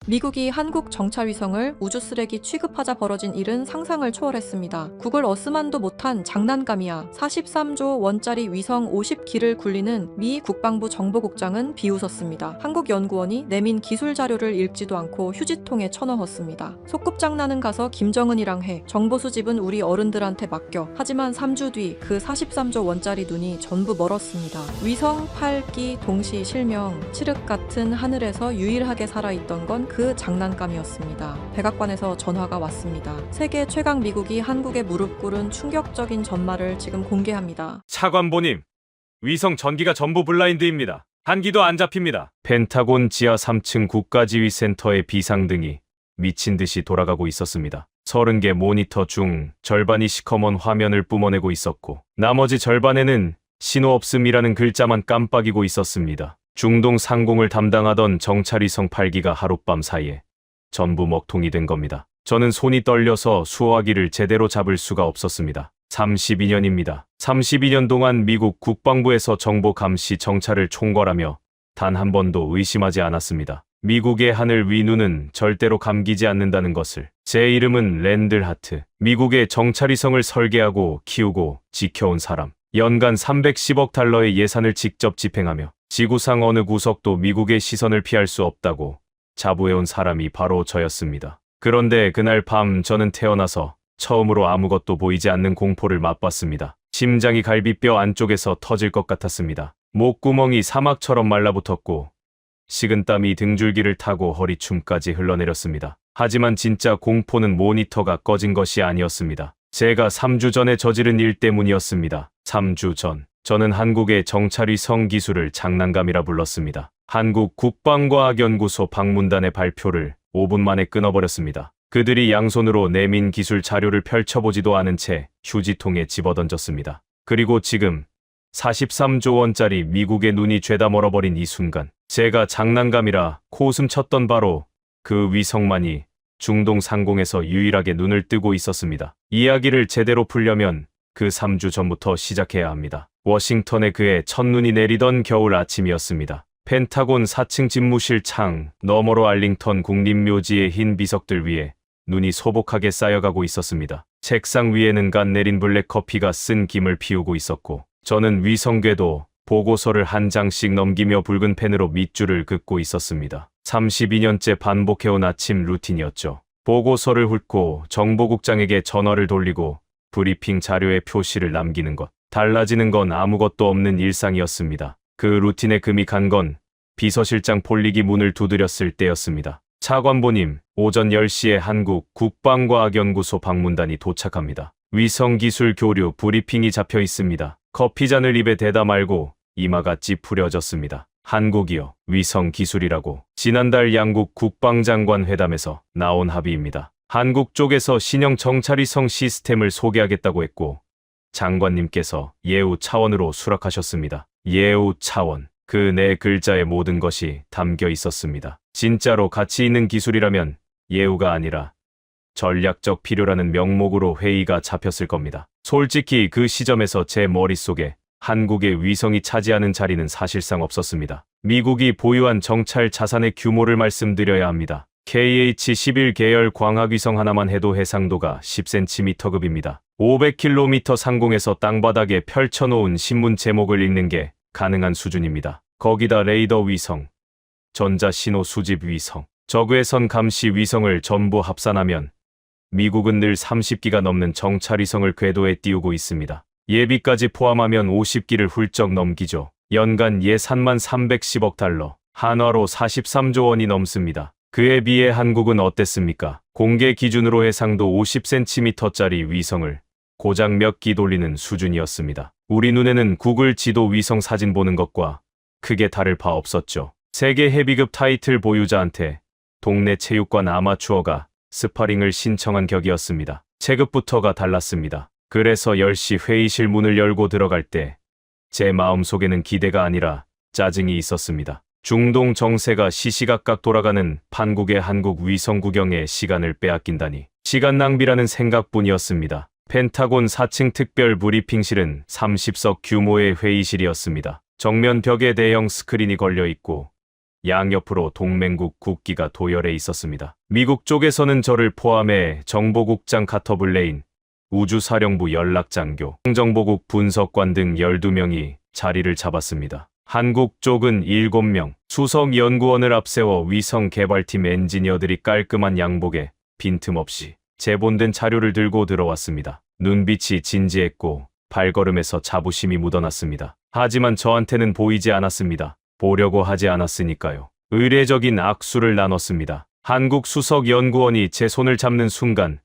미국이 한국 정찰위성을 우주 쓰레기 취급하자 벌어진 일은 상상을 초월했습니다. 구글 어스만도 못한 장난감이야. 43조 원짜리 위성 50기를 굴리는 미 국방부 정보국장은 비웃었습니다. 한국 연구원이 내민 기술 자료를 읽지도 않고 휴지통에 쳐넣었습니다. 소꿉장난은 가서 김정은이랑 해. 정보 수집은 우리 어른들한테 맡겨. 하지만 3주 뒤 그 43조 원짜리 눈이 전부 멀었습니다. 위성 8기 동시 실명, 칠흑 같은 하늘에서 유일하게 살아있던 건 그 장난감이었습니다. 백악관에서 전화가 왔습니다. 세계 최강 미국이 한국에 무릎 꿇은 충격적인 전말을 지금 공개합니다. 차관보님, 위성 전기가 전부 블라인드입니다. 한기도 안 잡힙니다. 펜타곤 지하 3층 국가지휘센터의 비상등이 미친 듯이 돌아가고 있었습니다. 30개 모니터 중 절반이 시커먼 화면을 뿜어내고 있었고 나머지 절반에는 신호 없음이라는 글자만 깜빡이고 있었습니다. 중동 상공을 담당하던 정찰위성 8기가 하룻밤 사이에 전부 먹통이 된 겁니다. 저는 손이 떨려서 수화기를 제대로 잡을 수가 없었습니다. 32년입니다. 32년 동안 미국 국방부에서 정보 감시 정찰을 총괄하며 단 한 번도 의심하지 않았습니다. 미국의 하늘 위 눈은 절대로 감기지 않는다는 것을. 제 이름은 랜들 하트. 미국의 정찰위성을 설계하고 키우고 지켜온 사람. 연간 310억 달러의 예산을 직접 집행하며 지구상 어느 구석도 미국의 시선을 피할 수 없다고 자부해온 사람이 바로 저였습니다. 그런데 그날 밤 저는 태어나서 처음으로 아무것도 보이지 않는 공포를 맛봤습니다. 심장이 갈비뼈 안쪽에서 터질 것 같았습니다. 목구멍이 사막처럼 말라붙었고 식은땀이 등줄기를 타고 허리춤까지 흘러내렸습니다. 하지만 진짜 공포는 모니터가 꺼진 것이 아니었습니다. 제가 3주 전에 저지른 일 때문이었습니다. 3주 전, 저는 한국의 정찰위성 기술을 장난감이라 불렀습니다. 한국 국방과학연구소 방문단의 발표를 5분 만에 끊어버렸습니다. 그들이 양손으로 내민 기술 자료를 펼쳐보지도 않은 채 휴지통에 집어던졌습니다. 그리고 지금 43조 원짜리 미국의 눈이 죄다 멀어버린 이 순간, 제가 장난감이라 코웃음 쳤던 바로 그 위성만이 중동 상공에서 유일하게 눈을 뜨고 있었습니다. 이야기를 제대로 풀려면 그 3주 전부터 시작해야 합니다. 워싱턴에 그의 첫눈이 내리던 겨울 아침이었습니다. 펜타곤 4층 집무실 창 너머로 알링턴 국립묘지의 흰 비석들 위에 눈이 소복하게 쌓여가고 있었습니다. 책상 위에는 갓 내린 블랙커피가 쓴 김을 피우고 있었고 저는 위성궤도 보고서를 한 장씩 넘기며 붉은 펜으로 밑줄을 긋고 있었습니다. 32년째 반복해온 아침 루틴이었죠. 보고서를 훑고 정보국장에게 전화를 돌리고 브리핑 자료에 표시를 남기는 것. 달라지는 건 아무것도 없는 일상이었습니다. 그 루틴에 금이 간 건 비서실장 폴릭이 문을 두드렸을 때였습니다. 차관보님, 오전 10시에 한국 국방과학연구소 방문단이 도착합니다. 위성기술 교류 브리핑이 잡혀 있습니다. 커피잔을 입에 대다 말고 이마가 찌푸려졌습니다. 한국이요, 위성기술이라고. 지난달 양국 국방장관 회담에서 나온 합의입니다. 한국 쪽에서 신형 정찰위성 시스템을 소개하겠다고 했고 장관님께서 예우 차원으로 수락하셨습니다. 예우 차원. 그 네 글자의 모든 것이 담겨 있었습니다. 진짜로 가치 있는 기술이라면 예우가 아니라 전략적 필요라는 명목으로 회의가 잡혔을 겁니다. 솔직히 그 시점에서 제 머릿속에 한국의 위성이 차지하는 자리는 사실상 없었습니다. 미국이 보유한 정찰 자산의 규모를 말씀드려야 합니다. KH-11 계열 광학위성 하나만 해도 해상도가 10cm급입니다. 500km 상공에서 땅바닥에 펼쳐놓은 신문 제목을 읽는 게 가능한 수준입니다. 거기다 레이더 위성, 전자신호 수집 위성, 적외선 감시 위성을 전부 합산하면 미국은 늘 30기가 넘는 정찰위성을 궤도에 띄우고 있습니다. 예비까지 포함하면 50기를 훌쩍 넘기죠. 연간 예산만 310억 달러, 한화로 43조 원이 넘습니다. 그에 비해 한국은 어땠습니까? 공개 기준으로 해상도 50cm짜리 위성을 고작 몇 기 돌리는 수준이었습니다. 우리 눈에는 구글 지도 위성 사진 보는 것과 크게 다를 바 없었죠. 세계 헤비급 타이틀 보유자한테 동네 체육관 아마추어가 스파링을 신청한 격이었습니다. 체급부터가 달랐습니다. 그래서 10시 회의실 문을 열고 들어갈 때 제 마음속에는 기대가 아니라 짜증이 있었습니다. 중동 정세가 시시각각 돌아가는 판국의 한국 위성 구경에 시간을 빼앗긴다니. 시간 낭비라는 생각뿐이었습니다. 펜타곤 4층 특별 브리핑실은 30석 규모의 회의실이었습니다. 정면 벽에 대형 스크린이 걸려 있고 양옆으로 동맹국 국기가 도열해 있었습니다. 미국 쪽에서는 저를 포함해 정보국장 카터 블레인, 우주사령부 연락장교, 정보국 분석관 등 12명이 자리를 잡았습니다. 한국 쪽은 7명, 수석 연구원을 앞세워 위성 개발팀 엔지니어들이 깔끔한 양복에 빈틈없이 재본된 자료를 들고 들어왔습니다. 눈빛이 진지했고 발걸음에서 자부심이 묻어났습니다. 하지만 저한테는 보이지 않았습니다. 보려고 하지 않았으니까요. 의례적인 악수를 나눴습니다. 한국 수석 연구원이 제 손을 잡는 순간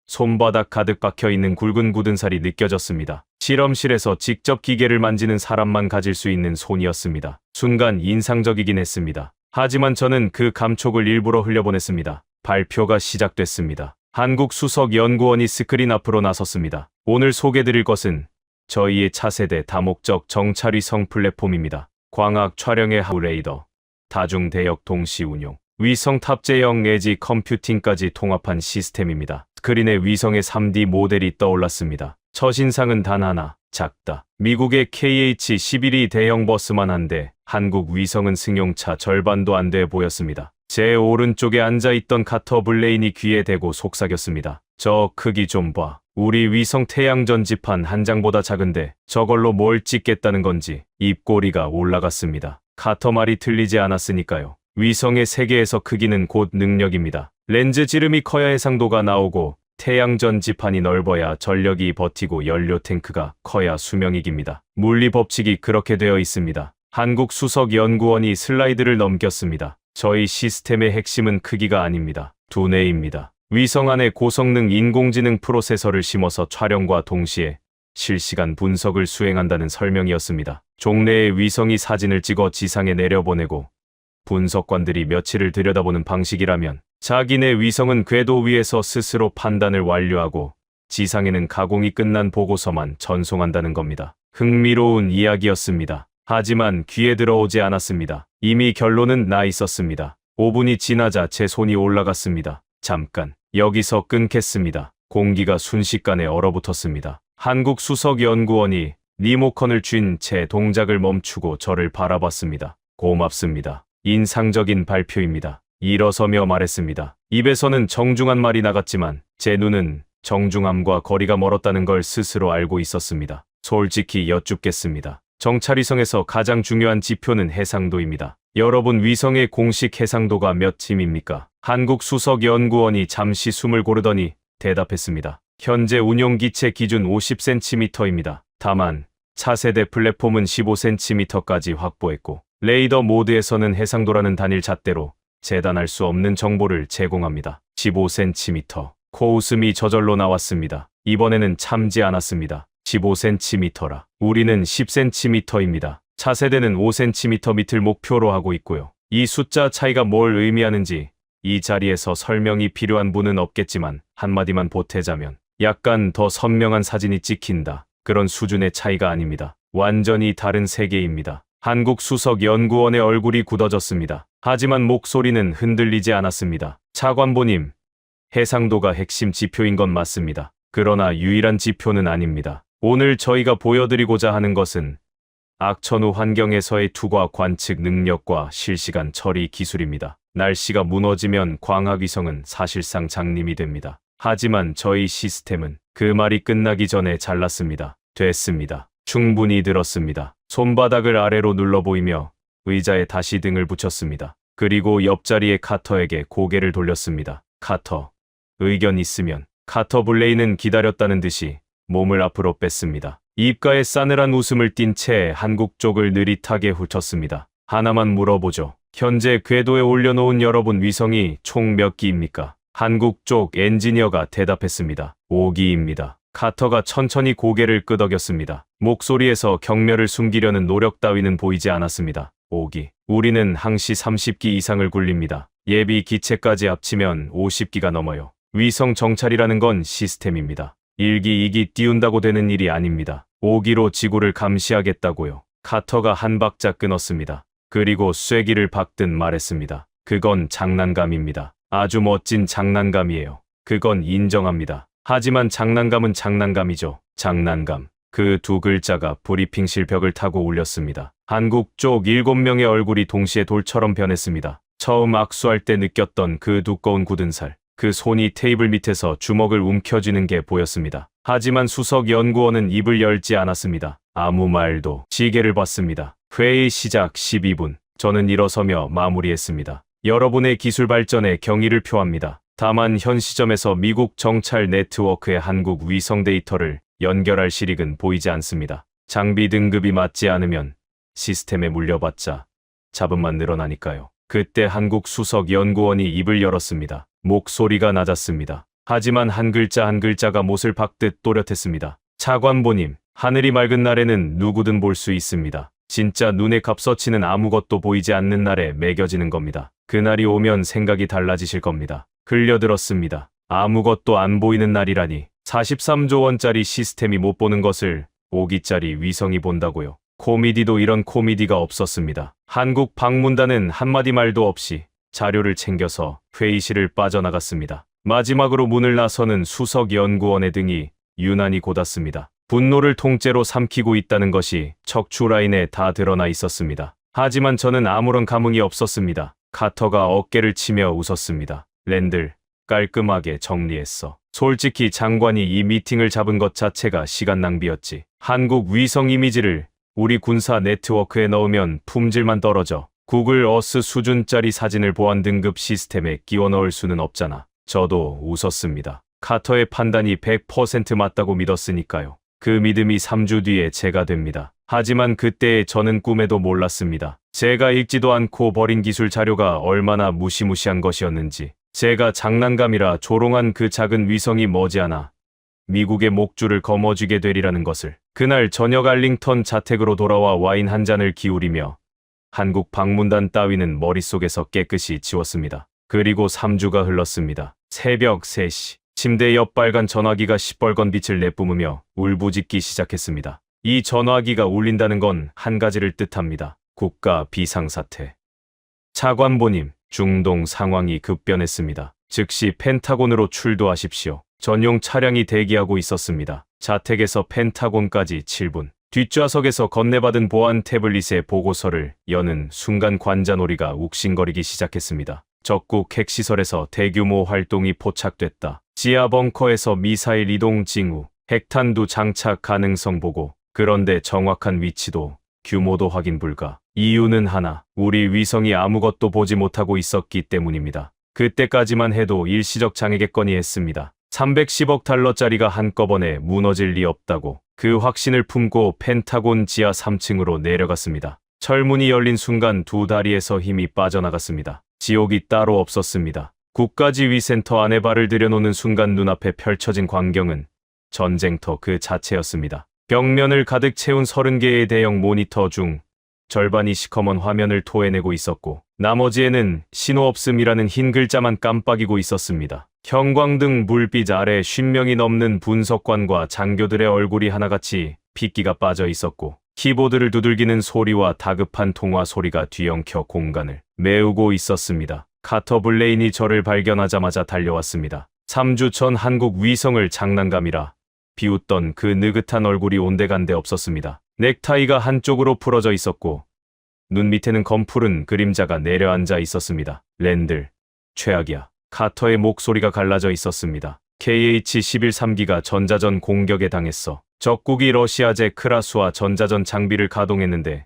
손바닥 가득 박혀있는 굵은 굳은 살이 느껴졌습니다. 실험실에서 직접 기계를 만지는 사람만 가질 수 있는 손이었습니다. 순간 인상적이긴 했습니다. 하지만 저는 그 감촉을 일부러 흘려보냈습니다. 발표가 시작됐습니다. 한국 수석 연구원이 스크린 앞으로 나섰습니다. 오늘 소개드릴 것은 저희의 차세대 다목적 정찰위성 플랫폼입니다. 광학 촬영의 하우 레이더, 다중대역 동시 운용, 위성 탑재형 에지 컴퓨팅까지 통합한 시스템입니다. 스크린에 위성의 3D 모델이 떠올랐습니다. 첫인상은 단 하나, 작다. 미국의 KH-11이 대형 버스만 한데 한국 위성은 승용차 절반도 안 돼 보였습니다. 제 오른쪽에 앉아있던 카터 블레인이 귀에 대고 속삭였습니다. 저 크기 좀 봐. 우리 위성 태양 전지판 한 장보다 작은데 저걸로 뭘 찍겠다는 건지 입꼬리가 올라갔습니다. 카터 말이 틀리지 않았으니까요. 위성의 세계에서 크기는 곧 능력입니다. 렌즈 지름이 커야 해상도가 나오고 태양 전지판이 넓어야 전력이 버티고 연료 탱크가 커야 수명이 깁니다. 물리 법칙이 그렇게 되어 있습니다. 한국 수석 연구원이 슬라이드를 넘겼습니다. 저희 시스템의 핵심은 크기가 아닙니다. 두뇌입니다. 위성 안에 고성능 인공지능 프로세서를 심어서 촬영과 동시에 실시간 분석을 수행한다는 설명이었습니다. 종래의 위성이 사진을 찍어 지상에 내려보내고 분석관들이 며칠을 들여다보는 방식이라면 자기네 위성은 궤도 위에서 스스로 판단을 완료하고 지상에는 가공이 끝난 보고서만 전송한다는 겁니다. 흥미로운 이야기였습니다. 하지만 귀에 들어오지 않았습니다. 이미 결론은 나 있었습니다. 5분이 지나자 제 손이 올라갔습니다. 잠깐, 여기서 끊겠습니다. 공기가 순식간에 얼어붙었습니다. 한국 수석 연구원이 리모컨을 쥔 제 동작을 멈추고 저를 바라봤습니다. 고맙습니다. 인상적인 발표입니다. 일어서며 말했습니다. 입에서는 정중한 말이 나갔지만 제 눈은 정중함과 거리가 멀었다는 걸 스스로 알고 있었습니다. 솔직히 여쭙겠습니다. 정찰위성에서 가장 중요한 지표는 해상도입니다. 여러분 위성의 공식 해상도가 몇 쯤입니까? 한국 수석 연구원이 잠시 숨을 고르더니 대답했습니다. 현재 운용기체 기준 50cm입니다. 다만 차세대 플랫폼은 15cm까지 확보했고 레이더 모드에서는 해상도라는 단일 잣대로 재단할 수 없는 정보를 제공합니다. 15cm. 코웃음이 저절로 나왔습니다. 이번에는 참지 않았습니다. 15cm라. 우리는 10cm입니다. 차세대는 5cm 밑을 목표로 하고 있고요. 이 숫자 차이가 뭘 의미하는지 이 자리에서 설명이 필요한 분은 없겠지만 한마디만 보태자면 약간 더 선명한 사진이 찍힌다. 그런 수준의 차이가 아닙니다. 완전히 다른 세계입니다. 한국 수석 연구원의 얼굴이 굳어졌습니다. 하지만 목소리는 흔들리지 않았습니다. 차관보님, 해상도가 핵심 지표인 건 맞습니다. 그러나 유일한 지표는 아닙니다. 오늘 저희가 보여드리고자 하는 것은 악천후 환경에서의 투과 관측 능력과 실시간 처리 기술입니다. 날씨가 무너지면 광학위성은 사실상 장님이 됩니다. 하지만 저희 시스템은 그 말이 끝나기 전에 잘랐습니다. 됐습니다. 충분히 들었습니다. 손바닥을 아래로 눌러 보이며 의자에 다시 등을 붙였습니다. 그리고 옆자리의 카터에게 고개를 돌렸습니다. 카터, 의견 있으면. 카터 블레인은 기다렸다는 듯이 몸을 앞으로 뺐습니다. 입가에 싸늘한 웃음을 띤 채 한국 쪽을 느릿하게 훑었습니다. 하나만 물어보죠. 현재 궤도에 올려놓은 여러분 위성이 총 몇 기입니까? 한국 쪽 엔지니어가 대답했습니다. 5기입니다. 카터가 천천히 고개를 끄덕였습니다. 목소리에서 경멸을 숨기려는 노력 따위는 보이지 않았습니다. 5기. 우리는 항시 30기 이상을 굴립니다. 예비 기체까지 합치면 50기가 넘어요. 위성 정찰이라는 건 시스템입니다. 1기, 2기 띄운다고 되는 일이 아닙니다. 5기로 지구를 감시하겠다고요. 카터가 한 박자 끊었습니다. 그리고 쐐기를 박듯 말했습니다. 그건 장난감입니다. 아주 멋진 장난감이에요. 그건 인정합니다. 하지만 장난감은 장난감이죠. 장난감. 그 두 글자가 브리핑실 벽을 타고 울렸습니다. 한국 쪽 7명의 얼굴이 동시에 돌처럼 변했습니다. 처음 악수할 때 느꼈던 그 두꺼운 굳은 살, 그 손이 테이블 밑에서 주먹을 움켜쥐는 게 보였습니다. 하지만 수석 연구원은 입을 열지 않았습니다. 아무 말도. 시계를 봤습니다. 회의 시작 12분. 저는 일어서며 마무리했습니다. 여러분의 기술 발전에 경의를 표합니다. 다만 현 시점에서 미국 정찰 네트워크의 한국 위성 데이터를 연결할 실익은 보이지 않습니다. 장비 등급이 맞지 않으면 시스템에 물려봤자 잡음만 늘어나니까요. 그때 한국 수석 연구원이 입을 열었습니다. 목소리가 낮았습니다. 하지만 한 글자 한 글자가 못을 박듯 또렷했습니다. 차관보님, 하늘이 맑은 날에는 누구든 볼 수 있습니다. 진짜 눈에 값어치는 아무것도 보이지 않는 날에 매겨지는 겁니다. 그날이 오면 생각이 달라지실 겁니다. 흘려들었습니다. 아무것도 안 보이는 날이라니. 43조 원짜리 시스템이 못 보는 것을 5기짜리 위성이 본다고요. 코미디도 이런 코미디가 없었습니다. 한국 방문단은 한마디 말도 없이 자료를 챙겨서 회의실을 빠져나갔습니다. 마지막으로 문을 나서는 수석 연구원의 등이 유난히 곧았습니다. 분노를 통째로 삼키고 있다는 것이 척추 라인에 다 드러나 있었습니다. 하지만 저는 아무런 감흥이 없었습니다. 카터가 어깨를 치며 웃었습니다. 랜들, 깔끔하게 정리했어. 솔직히 장관이 이 미팅을 잡은 것 자체가 시간 낭비였지. 한국 위성 이미지를 우리 군사 네트워크에 넣으면 품질만 떨어져. 구글 어스 수준짜리 사진을 보안 등급 시스템에 끼워 넣을 수는 없잖아. 저도 웃었습니다. 카터의 판단이 100% 맞다고 믿었으니까요. 그 믿음이 3주 뒤에 제가 됩니다. 하지만 그때의 저는 꿈에도 몰랐습니다. 제가 읽지도 않고 버린 기술 자료가 얼마나 무시무시한 것이었는지. 제가 장난감이라 조롱한 그 작은 위성이 머지않아 미국의 목줄을 거머쥐게 되리라는 것을. 그날 저녁 알링턴 자택으로 돌아와 와인 한 잔을 기울이며 한국 방문단 따위는 머릿속에서 깨끗이 지웠습니다. 그리고 3주가 흘렀습니다. 새벽 3시. 침대 옆 빨간 전화기가 시뻘건 빛을 내뿜으며 울부짖기 시작했습니다. 이 전화기가 울린다는 건 한 가지를 뜻합니다. 국가 비상사태. 차관보님, 중동 상황이 급변했습니다. 즉시 펜타곤으로 출도하십시오. 전용 차량이 대기하고 있었습니다. 자택에서 펜타곤까지 7분. 뒷좌석에서 건네받은 보안 태블릿의 보고서를 여는 순간 관자놀이가 욱신거리기 시작했습니다. 적국 핵시설에서 대규모 활동이 포착됐다. 지하 벙커에서 미사일 이동 징후, 핵탄두 장착 가능성 보고. 그런데 정확한 위치도 규모도 확인 불가. 이유는 하나, 우리 위성이 아무것도 보지 못하고 있었기 때문입니다. 그때까지만 해도 일시적 장애겠거니 했습니다. 310억 달러짜리가 한꺼번에 무너질 리 없다고. 그 확신을 품고 펜타곤 지하 3층으로 내려갔습니다. 철문이 열린 순간 두 다리에서 힘이 빠져나갔습니다. 지옥이 따로 없었습니다. 국가지휘센터 안에 발을 들여놓는 순간 눈앞에 펼쳐진 광경은 전쟁터 그 자체였습니다. 벽면을 가득 채운 30개의 대형 모니터 중 절반이 시커먼 화면을 토해내고 있었고 나머지에는 신호 없음이라는 흰 글자만 깜빡이고 있었습니다. 형광등 불빛 아래 50명이 넘는 분석관과 장교들의 얼굴이 하나같이 핏기가 빠져 있었고 키보드를 두들기는 소리와 다급한 통화 소리가 뒤엉켜 공간을 메우고 있었습니다. 카터 블레인이 저를 발견하자마자 달려왔습니다. 3주 전 한국 위성을 장난감이라 비웃던 그 느긋한 얼굴이 온데간데 없었습니다. 넥타이가 한쪽으로 풀어져 있었고 눈 밑에는 검푸른 그림자가 내려앉아 있었습니다. 랜들, 최악이야. 카터의 목소리가 갈라져 있었습니다. KH-11 3기가 전자전 공격에 당했어. 적국이 러시아제 크라수와 전자전 장비를 가동했는데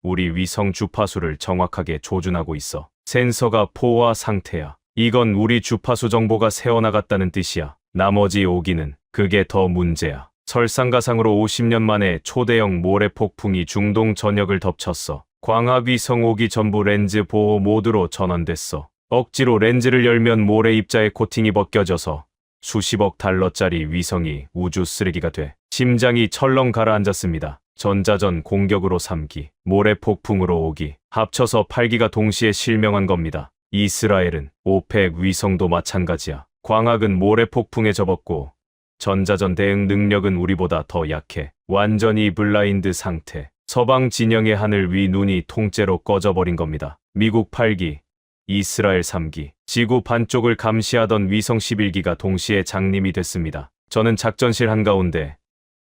우리 위성 주파수를 정확하게 조준하고 있어. 센서가 포화 상태야. 이건 우리 주파수 정보가 새어나갔다는 뜻이야. 나머지 5기는 그게 더 문제야. 설상가상으로 50년 만에 초대형 모래 폭풍이 중동 전역을 덮쳤어. 광학위성 5기 전부 렌즈 보호 모드로 전환됐어. 억지로 렌즈를 열면 모래 입자의 코팅이 벗겨져서 수십억 달러짜리 위성이 우주 쓰레기가 돼. 심장이 철렁 가라앉았습니다. 전자전 공격으로 3기, 모래 폭풍으로 5기, 합쳐서 8기가 동시에 실명한 겁니다. 이스라엘은 오펙 위성도 마찬가지야. 광학은 모래 폭풍에 접었고 전자전 대응 능력은 우리보다 더 약해. 완전히 블라인드 상태. 서방 진영의 하늘 위 눈이 통째로 꺼져버린 겁니다. 미국 8기, 이스라엘 3기, 지구 반쪽을 감시하던 위성 11기가 동시에 장님이 됐습니다. 저는 작전실 한가운데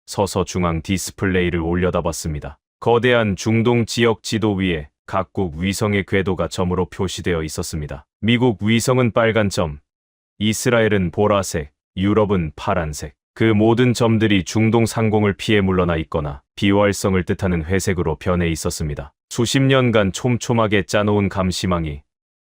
서서 중앙 디스플레이를 올려다봤습니다. 거대한 중동 지역 지도 위에 각국 위성의 궤도가 점으로 표시되어 있었습니다. 미국 위성은 빨간 점, 이스라엘은 보라색, 유럽은 파란색. 그 모든 점들이 중동 상공을 피해 물러나 있거나 비활성을 뜻하는 회색으로 변해 있었습니다. 수십 년간 촘촘하게 짜놓은 감시망이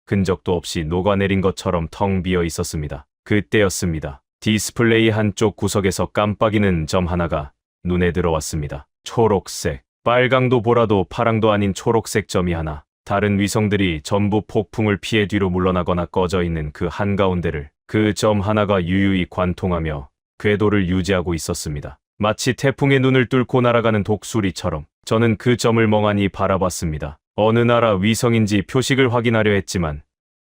흔적도 없이 녹아내린 것처럼 텅 비어 있었습니다. 그때였습니다. 디스플레이 한쪽 구석에서 깜빡이는 점 하나가 눈에 들어왔습니다. 초록색, 빨강도 보라도 파랑도 아닌 초록색 점이 하나. 다른 위성들이 전부 폭풍을 피해 뒤로 물러나거나 꺼져 있는 그 한가운데를 그 점 하나가 유유히 관통하며 궤도를 유지하고 있었습니다. 마치 태풍의 눈을 뚫고 날아가는 독수리처럼 저는 그 점을 멍하니 바라봤습니다. 어느 나라 위성인지 표식을 확인하려 했지만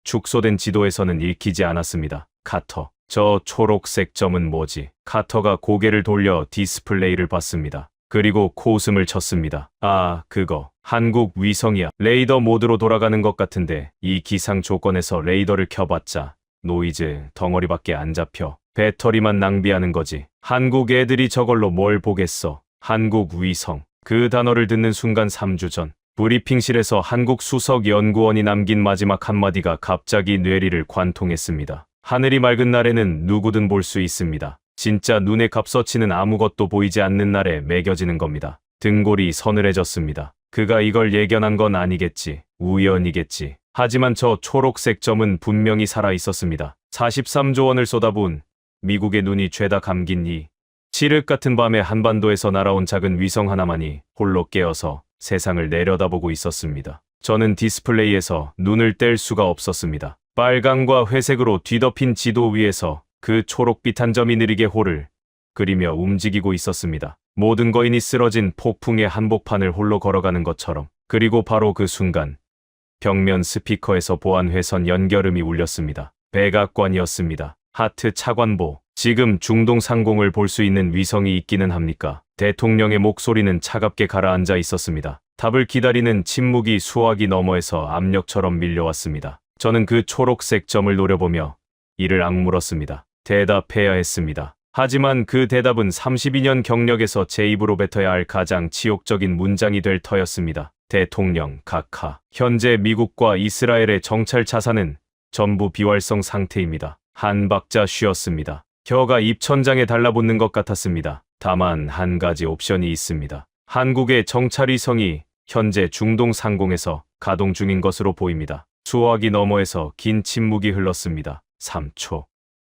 축소된 지도에서는 읽히지 않았습니다. 카터, 저 초록색 점은 뭐지? 카터가 고개를 돌려 디스플레이를 봤습니다. 그리고 코웃음을 쳤습니다. 아, 그거 한국 위성이야. 레이더 모드로 돌아가는 것 같은데 이 기상 조건에서 레이더를 켜봤자 노이즈 덩어리밖에 안 잡혀. 배터리만 낭비하는 거지. 한국 애들이 저걸로 뭘 보겠어. 한국 위성. 그 단어를 듣는 순간 3주 전 브리핑실에서 한국 수석 연구원이 남긴 마지막 한마디가 갑자기 뇌리를 관통했습니다. 하늘이 맑은 날에는 누구든 볼 수 있습니다. 진짜 눈에 값어치는 아무것도 보이지 않는 날에 매겨지는 겁니다. 등골이 서늘해졌습니다. 그가 이걸 예견한 건 아니겠지. 우연이겠지. 하지만 저 초록색 점은 분명히 살아 있었습니다. 43조 원을 쏟아부은 미국의 눈이 죄다 감긴 이 칠흑 같은 밤에 한반도에서 날아온 작은 위성 하나만이 홀로 깨어서 세상을 내려다보고 있었습니다. 저는 디스플레이에서 눈을 뗄 수가 없었습니다. 빨강과 회색으로 뒤덮인 지도 위에서 그 초록빛 한 점이 느리게 홀을 그리며 움직이고 있었습니다. 모든 거인이 쓰러진 폭풍의 한복판을 홀로 걸어가는 것처럼. 그리고 바로 그 순간 벽면 스피커에서 보안 회선 연결음이 울렸습니다. 백악관이었습니다. 하트 차관보, 지금 중동 상공을 볼 수 있는 위성이 있기는 합니까? 대통령의 목소리는 차갑게 가라앉아 있었습니다. 답을 기다리는 침묵이 수화기 너머에서 압력처럼 밀려왔습니다. 저는 그 초록색 점을 노려보며 이를 악물었습니다. 대답해야 했습니다. 하지만 그 대답은 32년 경력에서 제 입으로 뱉어야 할 가장 치욕적인 문장이 될 터였습니다. 대통령, 각하. 현재 미국과 이스라엘의 정찰 자산은 전부 비활성 상태입니다. 한 박자 쉬었습니다. 혀가 입천장에 달라붙는 것 같았습니다. 다만 한 가지 옵션이 있습니다. 한국의 정찰위성이 현재 중동 상공에서 가동 중인 것으로 보입니다. 수화기 너머에서 긴 침묵이 흘렀습니다. 3초,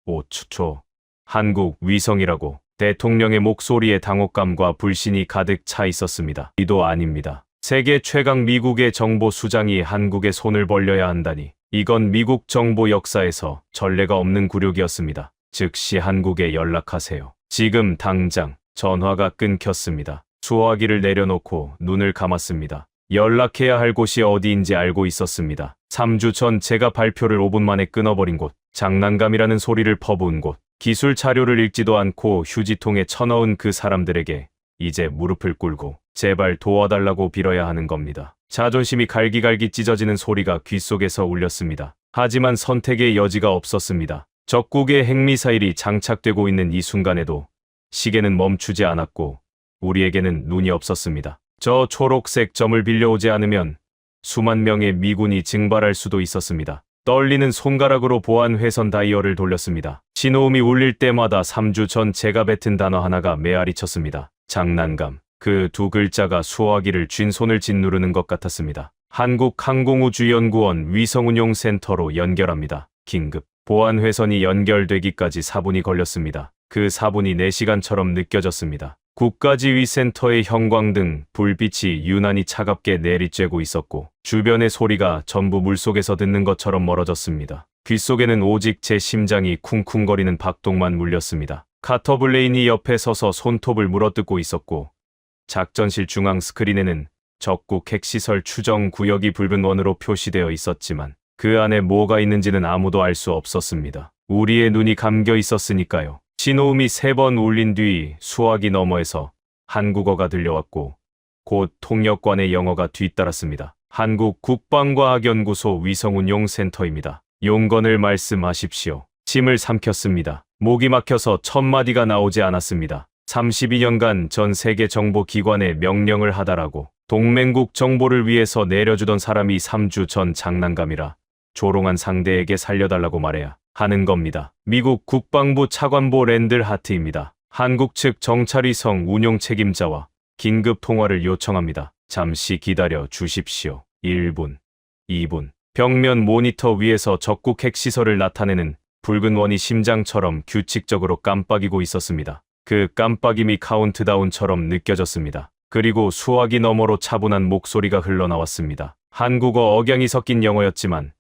5초. 한국 위성이라고. 대통령의 목소리에 당혹감과 불신이 가득 차 있었습니다. 이도 아닙니다. 세계 최강 미국의 정보 수장이 한국에 손을 벌려야 한다니. 이건 미국 정보 역사에서 전례가 없는 굴욕이었습니다. 즉시 한국에 연락하세요. 지금 당장. 전화가 끊겼습니다. 수화기를 내려놓고 눈을 감았습니다. 연락해야 할 곳이 어디인지 알고 있었습니다. 3주 전 제가 발표를 5분 만에 끊어버린 곳. 장난감이라는 소리를 퍼부은 곳. 기술 자료를 읽지도 않고 휴지통에 쳐넣은 그 사람들에게 이제 무릎을 꿇고 제발 도와달라고 빌어야 하는 겁니다. 자존심이 갈기갈기 찢어지는 소리가 귓속에서 울렸습니다. 하지만 선택의 여지가 없었습니다. 적국의 핵미사일이 장착되고 있는 이 순간에도 시계는 멈추지 않았고 우리에게는 눈이 없었습니다. 저 초록색 점을 빌려오지 않으면 수만 명의 미군이 증발할 수도 있었습니다. 떨리는 손가락으로 보안 회선 다이얼을 돌렸습니다. 신호음이 울릴 때마다 3주 전 제가 뱉은 단어 하나가 메아리 쳤습니다. 장난감. 그 두 글자가 수화기를 쥔 손을 짓누르는 것 같았습니다. 한국항공우주연구원 위성운용센터로 연결합니다. 긴급. 보안 회선이 연결되기까지 4분이 걸렸습니다. 그 4분이 4시간처럼 느껴졌습니다. 국가지휘센터의 형광등, 불빛이 유난히 차갑게 내리쬐고 있었고 주변의 소리가 전부 물속에서 듣는 것처럼 멀어졌습니다. 귓속에는 오직 제 심장이 쿵쿵거리는 박동만 물렸습니다. 카터 블레인이 옆에 서서 손톱을 물어뜯고 있었고 작전실 중앙 스크린에는 적국 핵시설 추정 구역이 붉은 원으로 표시되어 있었지만 그 안에 뭐가 있는지는 아무도 알 수 없었습니다. 우리의 눈이 감겨 있었으니까요. 신호음이 3번 울린 뒤 수화기 너머에서 한국어가 들려왔고 곧 통역관의 영어가 뒤따랐습니다. 한국국방과학연구소 위성운용센터입니다. 용건을 말씀하십시오. 침을 삼켰습니다. 목이 막혀서 첫 마디가 나오지 않았습니다. 32년간 전 세계 정보 기관에 명령을 하다라고 동맹국 정보를 위해서 내려주던 사람이 3주 전 장난감이라 조롱한 상대에게 살려달라고 말해야 하는 겁니다. 미국 국방부 차관보 랜들 하트입니다. 한국 측 정찰위성 운용 책임자와 긴급 통화를 요청합니다. 잠시 기다려 주십시오. 1분, 2분. 벽면 모니터 위에서 적국 핵시설을 나타내는 붉은 원이 심장처럼 규칙적으로 깜빡이고 있었습니다. 그 깜빡임이 카운트다운처럼 느껴졌습니다. 그리고 수화기 너머로 차분한 목소리가 흘러나왔습니다. 한국어 억양이 섞인 영어였지만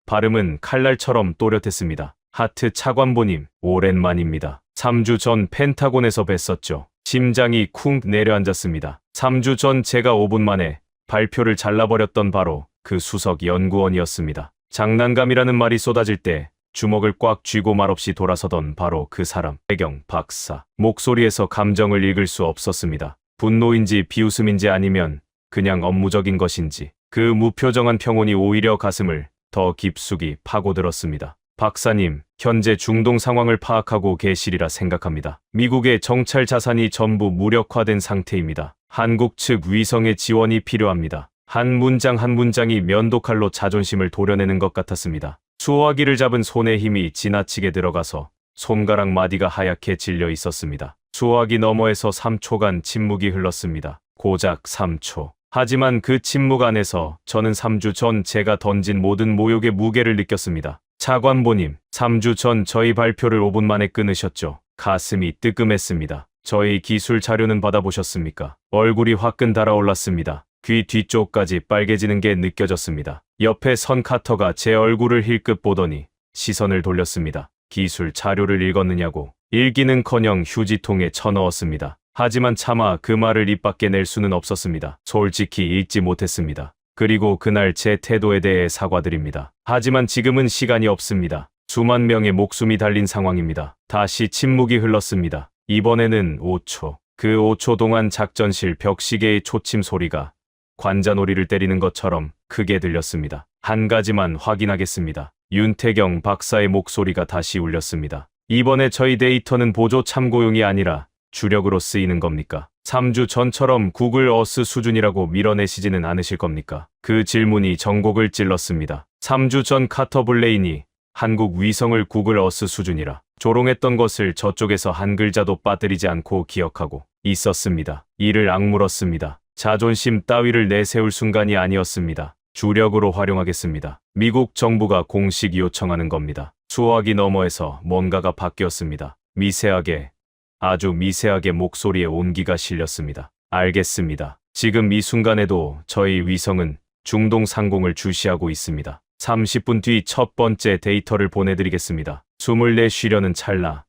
발음은 칼날처럼 또렷했습니다. 하트 차관보님, 오랜만입니다. 3주 전 펜타곤에서 뵀었죠. 심장이 쿵 내려앉았습니다. 3주 전 제가 5분 만에 발표를 잘라버렸던 바로 그 수석 연구원이었습니다. 장난감이라는 말이 쏟아질 때 주먹을 꽉 쥐고 말없이 돌아서던 바로 그 사람, 배경 박사. 목소리에서 감정을 읽을 수 없었습니다. 분노인지 비웃음인지 아니면 그냥 업무적인 것인지 그 무표정한 평온이 오히려 가슴을 더 깊숙이 파고들었습니다. 박사님, 현재 중동 상황을 파악하고 계시리라 생각합니다. 미국의 정찰 자산이 전부 무력화된 상태입니다. 한국 측 위성의 지원이 필요합니다. 한 문장 한 문장이 면도칼로 자존심을 도려내는 것 같았습니다. 수화기를 잡은 손의 힘이 지나치게 들어가서 손가락 마디가 하얗게 질려 있었습니다. 수화기 너머에서 3초간 침묵이 흘렀습니다. 고작 3초. 하지만 그 침묵 안에서 저는 3주 전 제가 던진 모든 모욕의 무게를 느꼈습니다. 차관보님, 3주 전 저희 발표를 5분 만에 끊으셨죠. 가슴이 뜨끔했습니다. 저희 기술 자료는 받아보셨습니까? 얼굴이 화끈 달아올랐습니다. 귀 뒤쪽까지 빨개지는 게 느껴졌습니다. 옆에 선 카터가 제 얼굴을 힐끗 보더니 시선을 돌렸습니다. 기술 자료를 읽었느냐고. 읽기는커녕 휴지통에 쳐넣었습니다. 하지만 차마 그 말을 입 밖에 낼 수는 없었습니다. 솔직히 읽지 못했습니다. 그리고 그날 제 태도에 대해 사과드립니다. 하지만 지금은 시간이 없습니다. 수만 명의 목숨이 달린 상황입니다. 다시 침묵이 흘렀습니다. 이번에는 5초. 그 5초 동안 작전실 벽시계의 초침 소리가 관자놀이를 때리는 것처럼 크게 들렸습니다. 한 가지만 확인하겠습니다. 윤태경 박사의 목소리가 다시 울렸습니다. 이번에 저희 데이터는 보조 참고용이 아니라 주력으로 쓰이는 겁니까? 3주 전처럼 구글 어스 수준이라고 밀어내시지는 않으실 겁니까? 그 질문이 전곡을 찔렀습니다. 3주 전 카터 블레인이 한국 위성을 구글 어스 수준이라 조롱했던 것을 저쪽에서 한 글자도 빠뜨리지 않고 기억하고 있었습니다. 이를 악물었습니다. 자존심 따위를 내세울 순간이 아니었습니다. 주력으로 활용하겠습니다. 미국 정부가 공식 요청하는 겁니다. 수화기 너머에서 뭔가가 바뀌었습니다. 미세하게, 아주 미세하게 목소리에 온기가 실렸습니다. 알겠습니다. 지금 이 순간에도 저희 위성은 중동 상공을 주시하고 있습니다. 30분 뒤 첫 번째 데이터를 보내드리겠습니다. 숨을 내쉬려는 찰나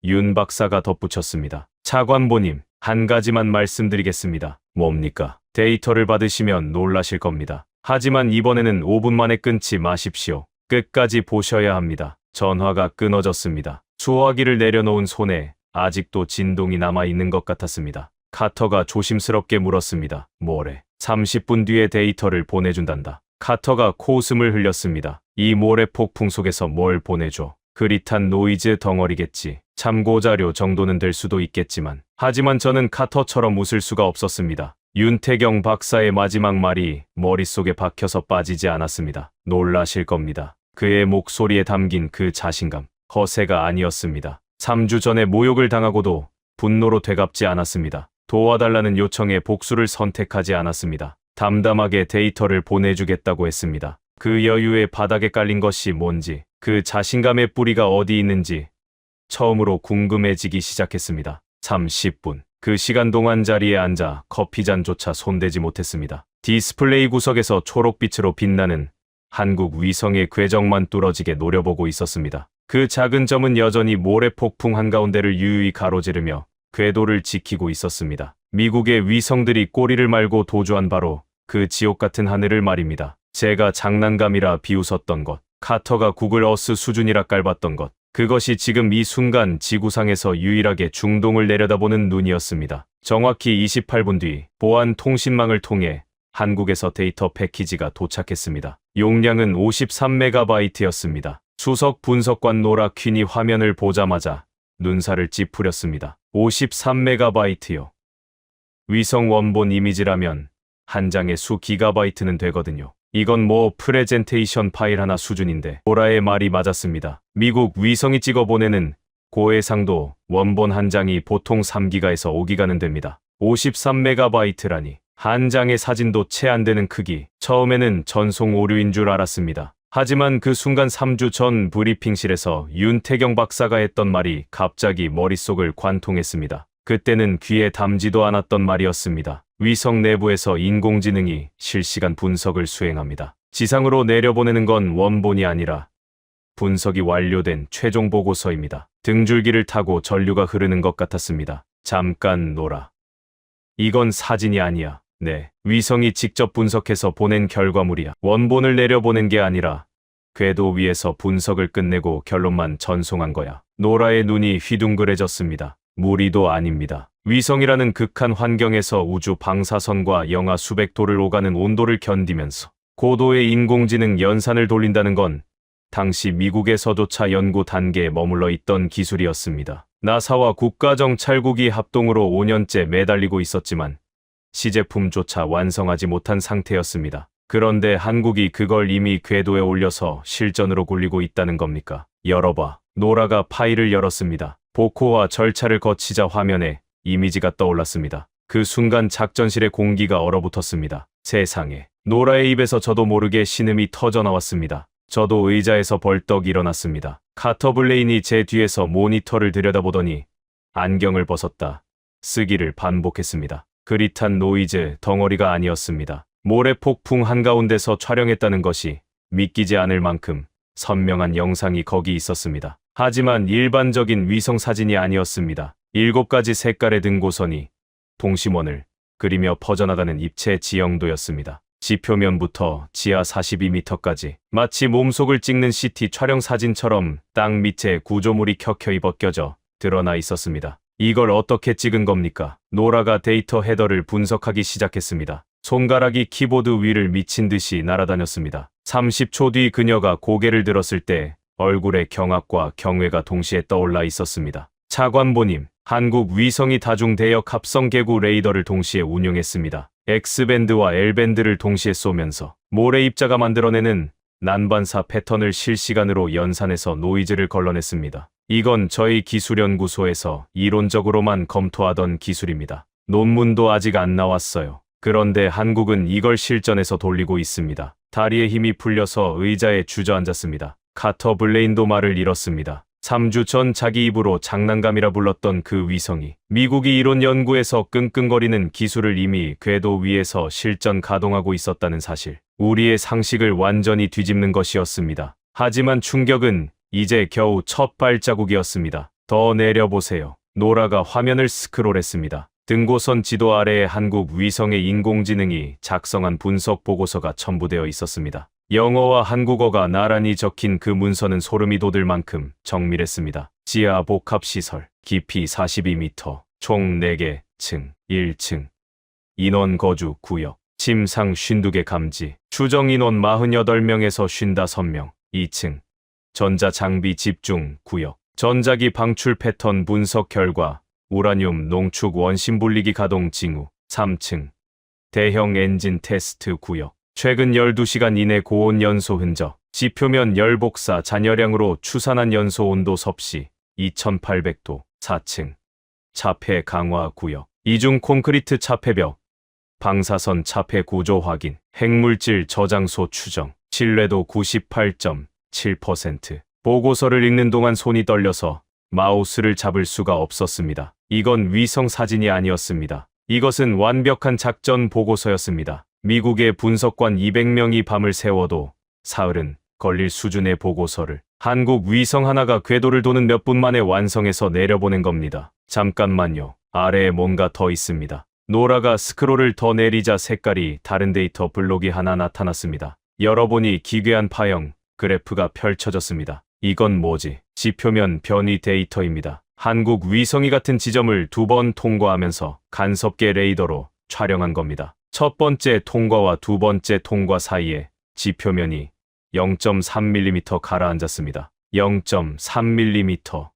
윤 박사가 덧붙였습니다. 차관보님, 한 가지만 말씀드리겠습니다. 뭡니까? 데이터를 받으시면 놀라실 겁니다. 하지만 이번에는 5분 만에 끊지 마십시오. 끝까지 보셔야 합니다. 전화가 끊어졌습니다. 수화기를 내려놓은 손에 아직도 진동이 남아있는 것 같았습니다. 카터가 조심스럽게 물었습니다. 뭐래? 30분 뒤에 데이터를 보내준단다. 카터가 코웃음을 흘렸습니다. 이 모래 폭풍 속에서 뭘 보내줘? 그릿한 노이즈 덩어리겠지. 참고자료 정도는 될 수도 있겠지만. 하지만 저는 카터처럼 웃을 수가 없었습니다. 윤태경 박사의 마지막 말이 머릿속에 박혀서 빠지지 않았습니다. 놀라실 겁니다. 그의 목소리에 담긴 그 자신감, 허세가 아니었습니다. 3주 전에 모욕을 당하고도 분노로 되갚지 않았습니다. 도와달라는 요청에 복수를 선택하지 않았습니다. 담담하게 데이터를 보내주겠다고 했습니다. 그 여유에 바닥에 깔린 것이 뭔지, 그 자신감의 뿌리가 어디 있는지 처음으로 궁금해지기 시작했습니다. 30분. 그 시간 동안 자리에 앉아 커피잔조차 손대지 못했습니다. 디스플레이 구석에서 초록빛으로 빛나는 한국 위성의 궤적만 뚫어지게 노려보고 있었습니다. 그 작은 점은 여전히 모래 폭풍 한가운데를 유유히 가로지르며 궤도를 지키고 있었습니다. 미국의 위성들이 꼬리를 말고 도주한 바로 그 지옥 같은 하늘을 말입니다. 제가 장난감이라 비웃었던 것, 카터가 구글 어스 수준이라 깔봤던 것, 그것이 지금 이 순간 지구상에서 유일하게 중동을 내려다보는 눈이었습니다. 정확히 28분 뒤 보안 통신망을 통해 한국에서 데이터 패키지가 도착했습니다. 용량은 53MB였습니다. 수석 분석관 노라 퀸이 화면을 보자마자 눈살을 찌푸렸습니다. 53메가바이트요. 위성 원본 이미지라면 한 장에 수 기가바이트는 되거든요. 이건 뭐 프레젠테이션 파일 하나 수준인데 보라의 말이 맞았습니다. 미국 위성이 찍어보내는 고해상도 원본 한 장이 보통 3기가에서 5기가는 됩니다. 53메가바이트라니 한 장의 사진도 채 안 되는 크기. 처음에는 전송 오류인 줄 알았습니다. 하지만 그 순간 3주 전 브리핑실에서 윤태경 박사가 했던 말이 갑자기 머릿속을 관통했습니다. 그때는 귀에 담지도 않았던 말이었습니다. 위성 내부에서 인공지능이 실시간 분석을 수행합니다. 지상으로 내려보내는 건 원본이 아니라 분석이 완료된 최종 보고서입니다. 등줄기를 타고 전류가 흐르는 것 같았습니다. 잠깐 놀아. 이건 사진이 아니야. 네, 위성이 직접 분석해서 보낸 결과물이야. 원본을 내려보낸 게 아니라 궤도 위에서 분석을 끝내고 결론만 전송한 거야. 노라의 눈이 휘둥그레졌습니다. 무리도 아닙니다. 위성이라는 극한 환경에서 우주 방사선과 영하 수백 도를 오가는 온도를 견디면서 고도의 인공지능 연산을 돌린다는 건 당시 미국에서조차 연구 단계에 머물러 있던 기술이었습니다. 나사와 국가정찰국이 합동으로 5년째 매달리고 있었지만 시제품조차 완성하지 못한 상태였습니다. 그런데 한국이 그걸 이미 궤도에 올려서 실전으로 굴리고 있다는 겁니까? 열어봐. 노라가 파일을 열었습니다. 보코와 절차를 거치자 화면에 이미지가 떠올랐습니다. 그 순간 작전실의 공기가 얼어붙었습니다. 세상에. 노라의 입에서 저도 모르게 신음이 터져나왔습니다. 저도 의자에서 벌떡 일어났습니다. 카터 블레인이 제 뒤에서 모니터를 들여다보더니 안경을 벗었다. 쓰기를 반복했습니다. 그릿한 노이즈 덩어리가 아니었습니다. 모래 폭풍 한가운데서 촬영했다는 것이 믿기지 않을 만큼 선명한 영상이 거기 있었습니다. 하지만 일반적인 위성 사진이 아니었습니다. 7가지 색깔의 등고선이 동심원을 그리며 퍼져나가는 입체 지형도였습니다. 지표면부터 지하 42m까지 마치 몸속을 찍는 CT 촬영 사진처럼 땅 밑에 구조물이 켜켜이 벗겨져 드러나 있었습니다. 이걸 어떻게 찍은 겁니까? 노라가 데이터 헤더를 분석하기 시작했습니다. 손가락이 키보드 위를 미친 듯이 날아다녔습니다. 30초 뒤 그녀가 고개를 들었을 때 얼굴에 경악과 경외가 동시에 떠올라 있었습니다. 차관보님, 한국 위성이 다중 대역 합성 계구 레이더를 동시에 운용했습니다. X밴드와 L밴드를 동시에 쏘면서 모래 입자가 만들어내는 난반사 패턴을 실시간으로 연산해서 노이즈를 걸러냈습니다. 이건 저희 기술연구소에서 이론적으로만 검토하던 기술입니다. 논문도 아직 안 나왔어요. 그런데 한국은 이걸 실전에서 돌리고 있습니다. 다리에 힘이 풀려서 의자에 주저앉았습니다. 카터 블레인도 말을 잃었습니다. 3주 전 자기 입으로 장난감이라 불렀던 그 위성이 미국이 이론 연구에서 끙끙거리는 기술을 이미 궤도 위에서 실전 가동하고 있었다는 사실. 우리의 상식을 완전히 뒤집는 것이었습니다. 하지만 충격은 이제 겨우 첫 발자국이었습니다. 더 내려보세요. 노라가 화면을 스크롤했습니다. 등고선 지도 아래에 한국 위성의 인공지능이 작성한 분석 보고서가 첨부되어 있었습니다. 영어와 한국어가 나란히 적힌 그 문서는 소름이 돋을 만큼 정밀했습니다. 지하 복합시설, 깊이 42m, 총 4개, 층, 1층. 인원 거주 구역, 침상 52개 감지, 추정 인원 48명에서 55명, 2층. 전자장비 집중 구역, 전자기 방출 패턴 분석 결과, 우라늄 농축 원심 분리기 가동 징후, 3층. 대형 엔진 테스트 구역, 최근 12시간 이내 고온 연소 흔적, 지표면 열 복사 잔여량으로 추산한 연소 온도 섭씨, 2800도, 4층. 차폐 강화 구역, 이중 콘크리트 차폐벽, 방사선 차폐 구조 확인, 핵물질 저장소 추정, 신뢰도 98.7%. 보고서를 읽는 동안 손이 떨려서 마우스를 잡을 수가 없었습니다. 이건 위성 사진이 아니었습니다. 이것은 완벽한 작전 보고서였습니다. 미국의 분석관 200명이 밤을 새워도 사흘은 걸릴 수준의 보고서를 한국 위성 하나가 궤도를 도는 몇 분 만에 완성해서 내려보낸 겁니다. 잠깐만요. 아래에 뭔가 더 있습니다. 노라가 스크롤을 더 내리자 색깔이 다른 데이터 블록이 하나 나타났습니다. 열어보니 기괴한 파형 그래프가 펼쳐졌습니다. 이건 뭐지? 지표면 변이 데이터입니다. 한국 위성이 같은 지점을 2번 통과하면서 간섭계 레이더로 촬영한 겁니다. 첫 번째 통과와 두 번째 통과 사이에 지표면이 0.3mm 가라앉았습니다. 0.3mm.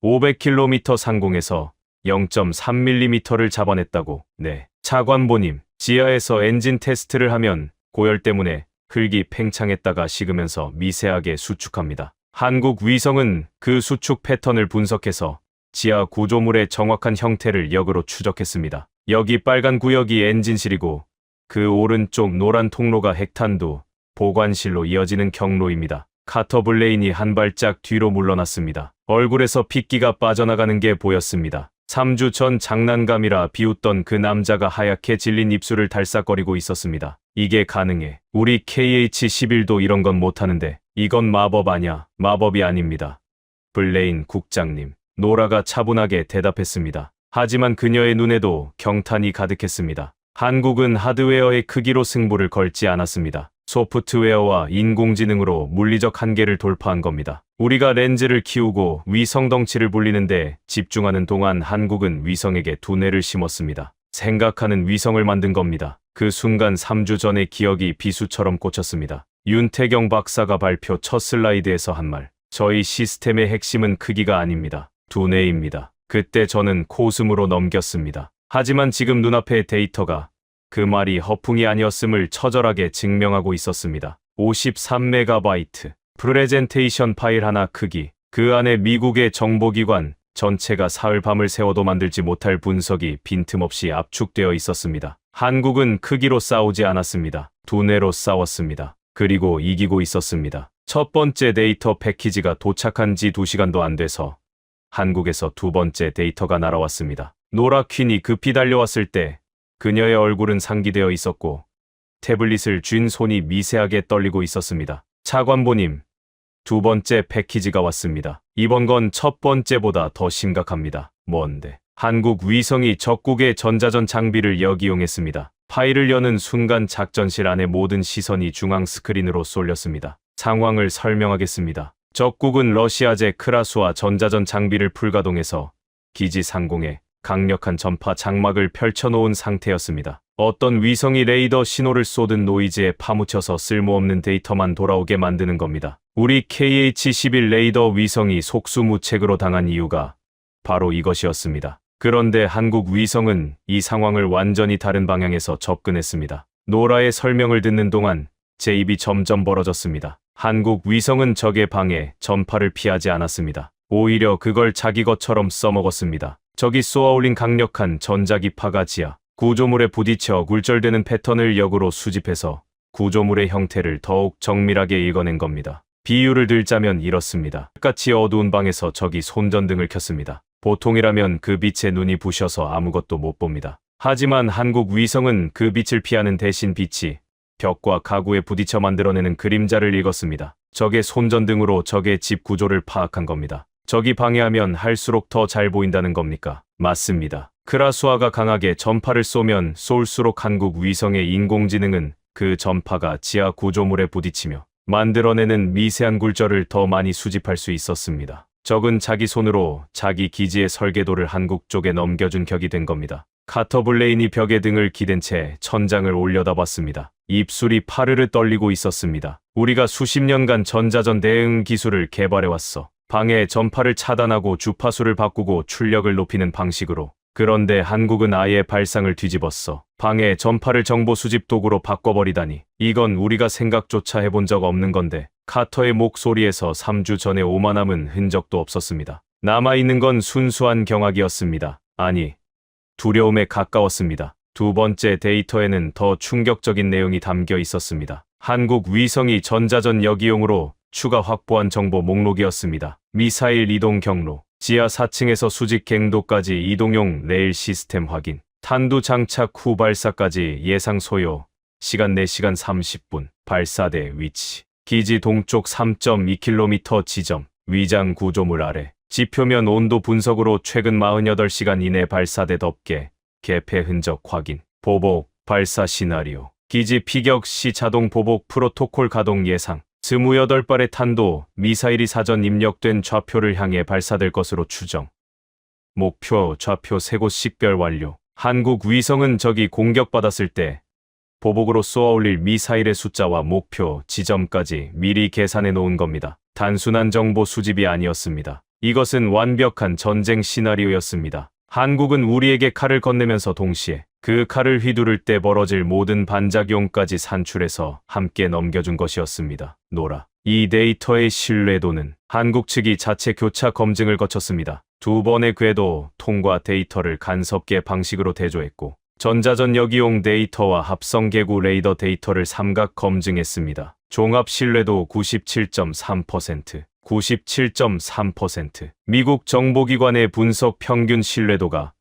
500km 상공에서 0.3mm를 잡아냈다고. 네. 차관보님, 지하에서 엔진 테스트를 하면 고열 때문에 흙이 팽창했다가 식으면서 미세하게 수축합니다. 한국 위성은 그 수축 패턴을 분석해서 지하 구조물의 정확한 형태를 역으로 추적했습니다. 여기 빨간 구역이 엔진실이고 그 오른쪽 노란 통로가 핵탄두 보관실로 이어지는 경로입니다. 카터 블레인이 한 발짝 뒤로 물러났습니다. 얼굴에서 핏기가 빠져나가는 게 보였습니다. 3주 전 장난감이라 비웃던 그 남자가 하얗게 질린 입술을 달싹거리고 있었습니다. 이게 가능해. 우리 KH-11도 이런 건 못하는데 이건 마법 아냐? 마법이 아닙니다. 블레인 국장님. 노라가 차분하게 대답했습니다. 하지만 그녀의 눈에도 경탄이 가득했습니다. 한국은 하드웨어의 크기로 승부를 걸지 않았습니다. 소프트웨어와 인공지능으로 물리적 한계를 돌파한 겁니다. 우리가 렌즈를 키우고 위성 덩치를 불리는데 집중하는 동안 한국은 위성에게 두뇌를 심었습니다. 생각하는 위성을 만든 겁니다. 그 순간 3주 전의 기억이 비수처럼 꽂혔습니다. 윤태경 박사가 발표 첫 슬라이드에서 한 말. 저희 시스템의 핵심은 크기가 아닙니다. 두뇌입니다. 그때 저는 코웃음으로 넘겼습니다. 하지만 지금 눈앞의 데이터가 그 말이 허풍이 아니었음을 처절하게 증명하고 있었습니다. 53MB 프레젠테이션 파일 하나 크기, 그 안에 미국의 정보기관 전체가 사흘 밤을 새워도 만들지 못할 분석이 빈틈없이 압축되어 있었습니다. 한국은 크기로 싸우지 않았습니다. 두뇌로 싸웠습니다. 그리고 이기고 있었습니다. 첫 번째 데이터 패키지가 도착한 지 2시간도 안 돼서 한국에서 두 번째 데이터가 날아왔습니다. 노라 퀸이 급히 달려왔을 때 그녀의 얼굴은 상기되어 있었고 태블릿을 쥔 손이 미세하게 떨리고 있었습니다. 차관보님, 두 번째 패키지가 왔습니다. 이번 건 첫 번째보다 더 심각합니다. 뭔데? 한국 위성이 적국의 전자전 장비를 역이용했습니다. 파일을 여는 순간 작전실 안의 모든 시선이 중앙 스크린으로 쏠렸습니다. 상황을 설명하겠습니다. 적국은 러시아제 크라수와 전자전 장비를 풀가동해서 기지 상공에 강력한 전파 장막을 펼쳐놓은 상태였습니다. 어떤 위성이 레이더 신호를 쏘든 노이즈에 파묻혀서 쓸모없는 데이터만 돌아오게 만드는 겁니다. 우리 KH-11 레이더 위성이 속수무책으로 당한 이유가 바로 이것이었습니다. 그런데 한국 위성은 이 상황을 완전히 다른 방향에서 접근했습니다. 노라의 설명을 듣는 동안 제 입이 점점 벌어졌습니다. 한국 위성은 적의 방해, 전파를 피하지 않았습니다. 오히려 그걸 자기 것처럼 써먹었습니다. 적이 쏘아올린 강력한 전자기파가 지하 구조물에 부딪혀 굴절되는 패턴을 역으로 수집해서 구조물의 형태를 더욱 정밀하게 읽어낸 겁니다. 비유를 들자면 이렇습니다. 같이 어두운 방에서 적이 손전등을 켰습니다. 보통이라면 그 빛에 눈이 부셔서 아무것도 못 봅니다. 하지만 한국 위성은 그 빛을 피하는 대신 빛이 벽과 가구에 부딪혀 만들어내는 그림자를 읽었습니다. 적의 손전등으로 적의 집 구조를 파악한 겁니다. 적이 방해하면 할수록 더 잘 보인다는 겁니까? 맞습니다. 크라수아가 강하게 전파를 쏘면 쏠수록 한국 위성의 인공지능은 그 전파가 지하 구조물에 부딪히며 만들어내는 미세한 굴절을 더 많이 수집할 수 있었습니다. 적은 자기 손으로 자기 기지의 설계도를 한국 쪽에 넘겨준 격이 된 겁니다. 카터 블레인이 벽에 등을 기댄 채 천장을 올려다봤습니다. 입술이 파르르 떨리고 있었습니다. 우리가 수십 년간 전자전 대응 기술을 개발해왔어. 방해 전파를 차단하고 주파수를 바꾸고 출력을 높이는 방식으로. 그런데 한국은 아예 발상을 뒤집었어. 방해 전파를 정보 수집 도구로 바꿔버리다니. 이건 우리가 생각조차 해본 적 없는 건데. 카터의 목소리에서 3주 전에 오만함은 흔적도 없었습니다. 남아있는 건 순수한 경악이었습니다. 아니, 두려움에 가까웠습니다. 두 번째 데이터에는 더 충격적인 내용이 담겨 있었습니다. 한국 위성이 전자전 역이용으로 추가 확보한 정보 목록이었습니다. 미사일 이동 경로, 지하 4층에서 수직 갱도까지 이동용 레일 시스템 확인, 탄두 장착 후 발사까지 예상 소요, 시간 4시간 30분, 발사대 위치, 기지 동쪽 3.2km 지점, 위장 구조물 아래, 지표면 온도 분석으로 최근 48시간 이내 발사대 덮개, 개폐 흔적 확인, 보복, 발사 시나리오, 기지 피격 시 자동 보복 프로토콜 가동 예상, 28발의 탄도, 미사일이 사전 입력된 좌표를 향해 발사될 것으로 추정. 목표, 좌표 3곳 식별 완료. 한국 위성은 적이 공격받았을 때 보복으로 쏘아올릴 미사일의 숫자와 목표, 지점까지 미리 계산해 놓은 겁니다. 단순한 정보 수집이 아니었습니다. 이것은 완벽한 전쟁 시나리오였습니다. 한국은 우리에게 칼을 건네면서 동시에 그 칼을 휘두를 때 벌어질 모든 반작용까지 산출해서 함께 넘겨준 것이었습니다. 노라. 이 데이터의 신뢰도는 한국 측이 자체 교차 검증을 거쳤습니다. 2번의 궤도 통과 데이터를 간섭계 방식으로 대조했고 전자전역이용 데이터와 합성 개구 레이더 데이터를 삼각 검증했습니다. 종합 신뢰도 97.3%, 97.3%. 미국 정보기관의 분석 평균 신뢰도가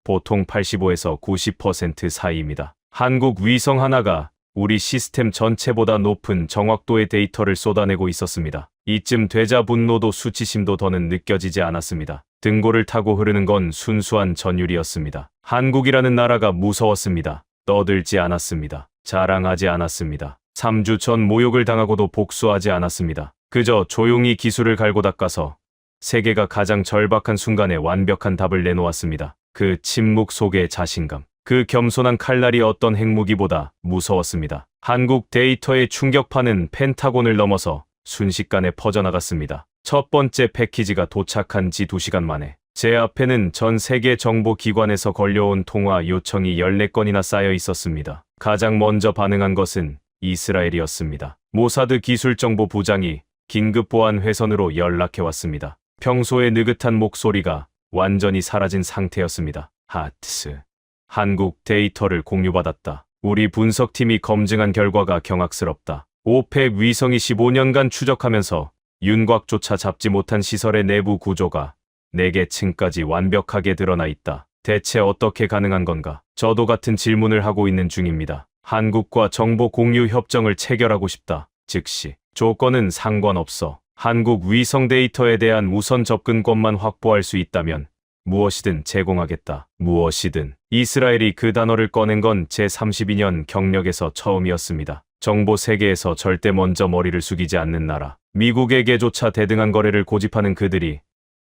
보통 85에서 90% 사이입니다. 한국 위성 하나가 우리 시스템 전체보다 높은 정확도의 데이터를 쏟아내고 있었습니다. 이쯤 되자 분노도 수치심도 더는 느껴지지 않았습니다. 등골을 타고 흐르는 건 순수한 전율이었습니다. 한국이라는 나라가 무서웠습니다. 떠들지 않았습니다. 자랑하지 않았습니다. 3주 전 모욕을 당하고도 복수하지 않았습니다. 그저 조용히 기술을 갈고 닦아서 세계가 가장 절박한 순간에 완벽한 답을 내놓았습니다. 그 침묵 속의 자신감, 그 겸손한 칼날이 어떤 핵무기보다 무서웠습니다. 한국 데이터의 충격파는 펜타곤을 넘어서 순식간에 퍼져나갔습니다. 첫 번째 패키지가 도착한 지 2시간 만에 제 앞에는 전 세계 정보기관에서 걸려온 통화 요청이 14건이나 쌓여 있었습니다. 가장 먼저 반응한 것은 이스라엘이었습니다. 모사드 기술정보 부장이 긴급 보안 회선으로 연락해왔습니다. 평소의 느긋한 목소리가 완전히 사라진 상태였습니다. 하트스. 한국 데이터를 공유받았다. 우리 분석팀이 검증한 결과가 경악스럽다. 오펙 위성이 15년간 추적하면서 윤곽조차 잡지 못한 시설의 내부 구조가 4개 층까지 완벽하게 드러나 있다. 대체 어떻게 가능한 건가? 저도 같은 질문을 하고 있는 중입니다. 한국과 정보 공유 협정을 체결하고 싶다. 즉시. 조건은 상관없어. 한국 위성 데이터에 대한 우선 접근권만 확보할 수 있다면 무엇이든 제공하겠다. 무엇이든. 이스라엘이 그 단어를 꺼낸 건 제 32년 경력에서 처음이었습니다. 정보 세계에서 절대 먼저 머리를 숙이지 않는 나라. 미국에게조차 대등한 거래를 고집하는 그들이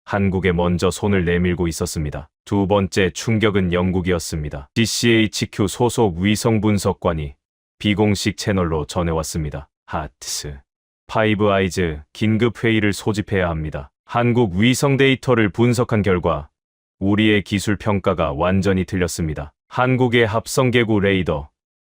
한국에 먼저 손을 내밀고 있었습니다. 두 번째 충격은 영국이었습니다. GCHQ 소속 위성 분석관이 비공식 채널로 전해왔습니다. 하트스. 파이브 아이즈 긴급 회의를 소집해야 합니다. 한국 위성 데이터를 분석한 결과 우리의 기술 평가가 완전히 틀렸습니다. 한국의 합성개구 레이더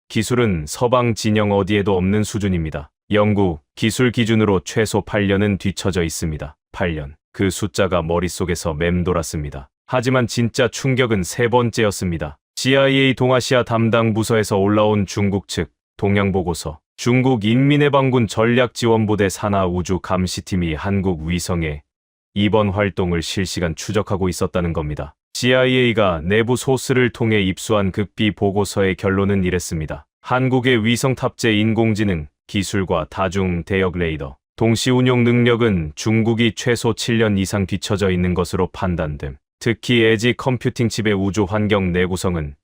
기술은 서방 진영 어디에도 없는 수준입니다. 영국 기술 기준으로 최소 8년은 뒤처져 있습니다. 8년. 그 숫자가 머릿속에서 맴돌았습니다. 하지만 진짜 충격은 세 번째였습니다. CIA 동아시아 담당 부서에서 올라온 중국 측 동향보고서. 중국 인민해방군 전략지원부대 산하 우주 감시팀이 한국 위성에 이번 활동을 실시간 추적하고 있었다는 겁니다. CIA가 내부 소스를 통해 입수한 극비 보고서의 결론은 이랬습니다. 한국의 위성 탑재 인공지능 기술과 다중 대역 레이더 동시 운용 능력은 중국이 최소 7년 이상 뒤처져 있는 것으로 판단됨. 특히 에지 컴퓨팅 칩의 우주 환경 내구성은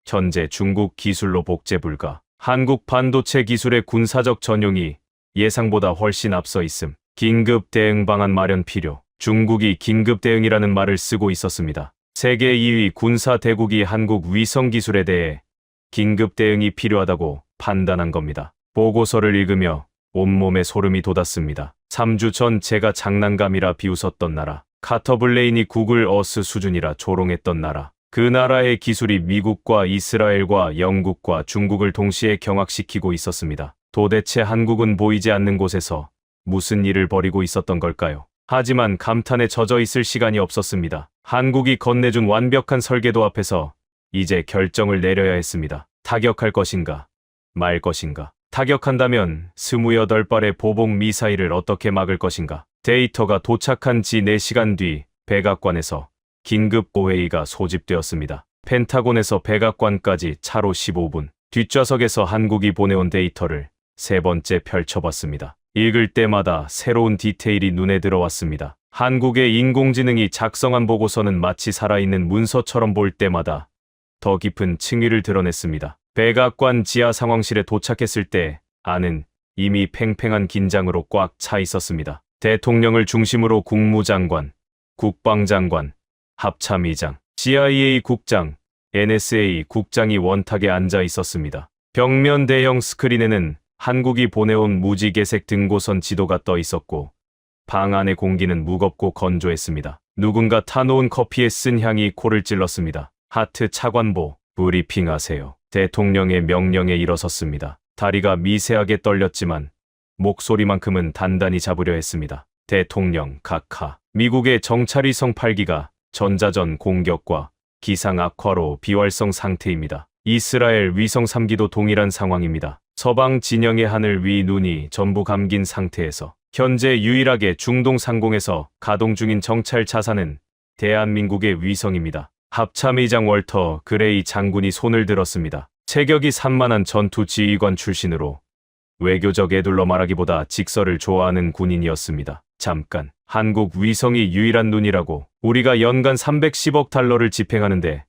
현재 중국 기술로 복제 불가. 한국 반도체 기술의 군사적 전용이 예상보다 훨씬 앞서 있음. 긴급 대응 방안 마련 필요. 중국이 긴급 대응이라는 말을 쓰고 있었습니다. 세계 2위 군사 대국이 한국 위성 기술에 대해 긴급 대응이 필요하다고 판단한 겁니다. 보고서를 읽으며 온몸에 소름이 돋았습니다. 3주 전 제가 장난감이라 비웃었던 나라. 카터 블레인이 구글 어스 수준이라 조롱했던 나라. 그 나라의 기술이 미국과 이스라엘과 영국과 중국을 동시에 경악시키고 있었습니다. 도대체 한국은 보이지 않는 곳에서 무슨 일을 벌이고 있었던 걸까요? 하지만 감탄에 젖어 있을 시간이 없었습니다. 한국이 건네준 완벽한 설계도 앞에서 이제 결정을 내려야 했습니다. 타격할 것인가? 말 것인가? 타격한다면 28발의 보복 미사일을 어떻게 막을 것인가? 데이터가 도착한 지 4시간 뒤 백악관에서 긴급 보회의가 소집되었습니다. 펜타곤에서 백악관까지 차로 15분. 뒷좌석에서 한국이 보내온 데이터를 세 번째 펼쳐봤습니다. 읽을 때마다 새로운 디테일이 눈에 들어왔습니다. 한국의 인공지능이 작성한 보고서는 마치 살아있는 문서처럼 볼 때마다 더 깊은 층위를 드러냈습니다. 백악관 지하 상황실에 도착했을 때 안은 이미 팽팽한 긴장으로 꽉 차 있었습니다. 대통령을 중심으로 국무장관, 국방장관, 합참의장, CIA 국장, NSA 국장이 원탁에 앉아 있었습니다. 벽면 대형 스크린에는 한국이 보내온 무지개색 등고선 지도가 떠 있었고 방 안의 공기는 무겁고 건조했습니다. 누군가 타놓은 커피에 쓴 향이 코를 찔렀습니다. 하트 차관보, 브리핑하세요. 대통령의 명령에 일어섰습니다. 다리가 미세하게 떨렸지만 목소리만큼은 단단히 잡으려 했습니다. 대통령 각하, 미국의 정찰위성 8기가 전자전 공격과 기상 악화로 비활성 상태입니다. 이스라엘 위성 3기도 동일한 상황입니다. 서방 진영의 하늘 위 눈이 전부 감긴 상태에서 현재 유일하게 중동 상공에서 가동 중인 정찰 자산은 대한민국의 위성입니다. 합참의장 월터 그레이 장군이 손을 들었습니다. 체격이 산만한 전투 지휘관 출신으로 외교적 애둘러 말하기보다 직설을 좋아하는 군인이었습니다. 잠깐, 한국 위성이 유일한 눈이라고 우리가 연간 310억 달러를 집행하는데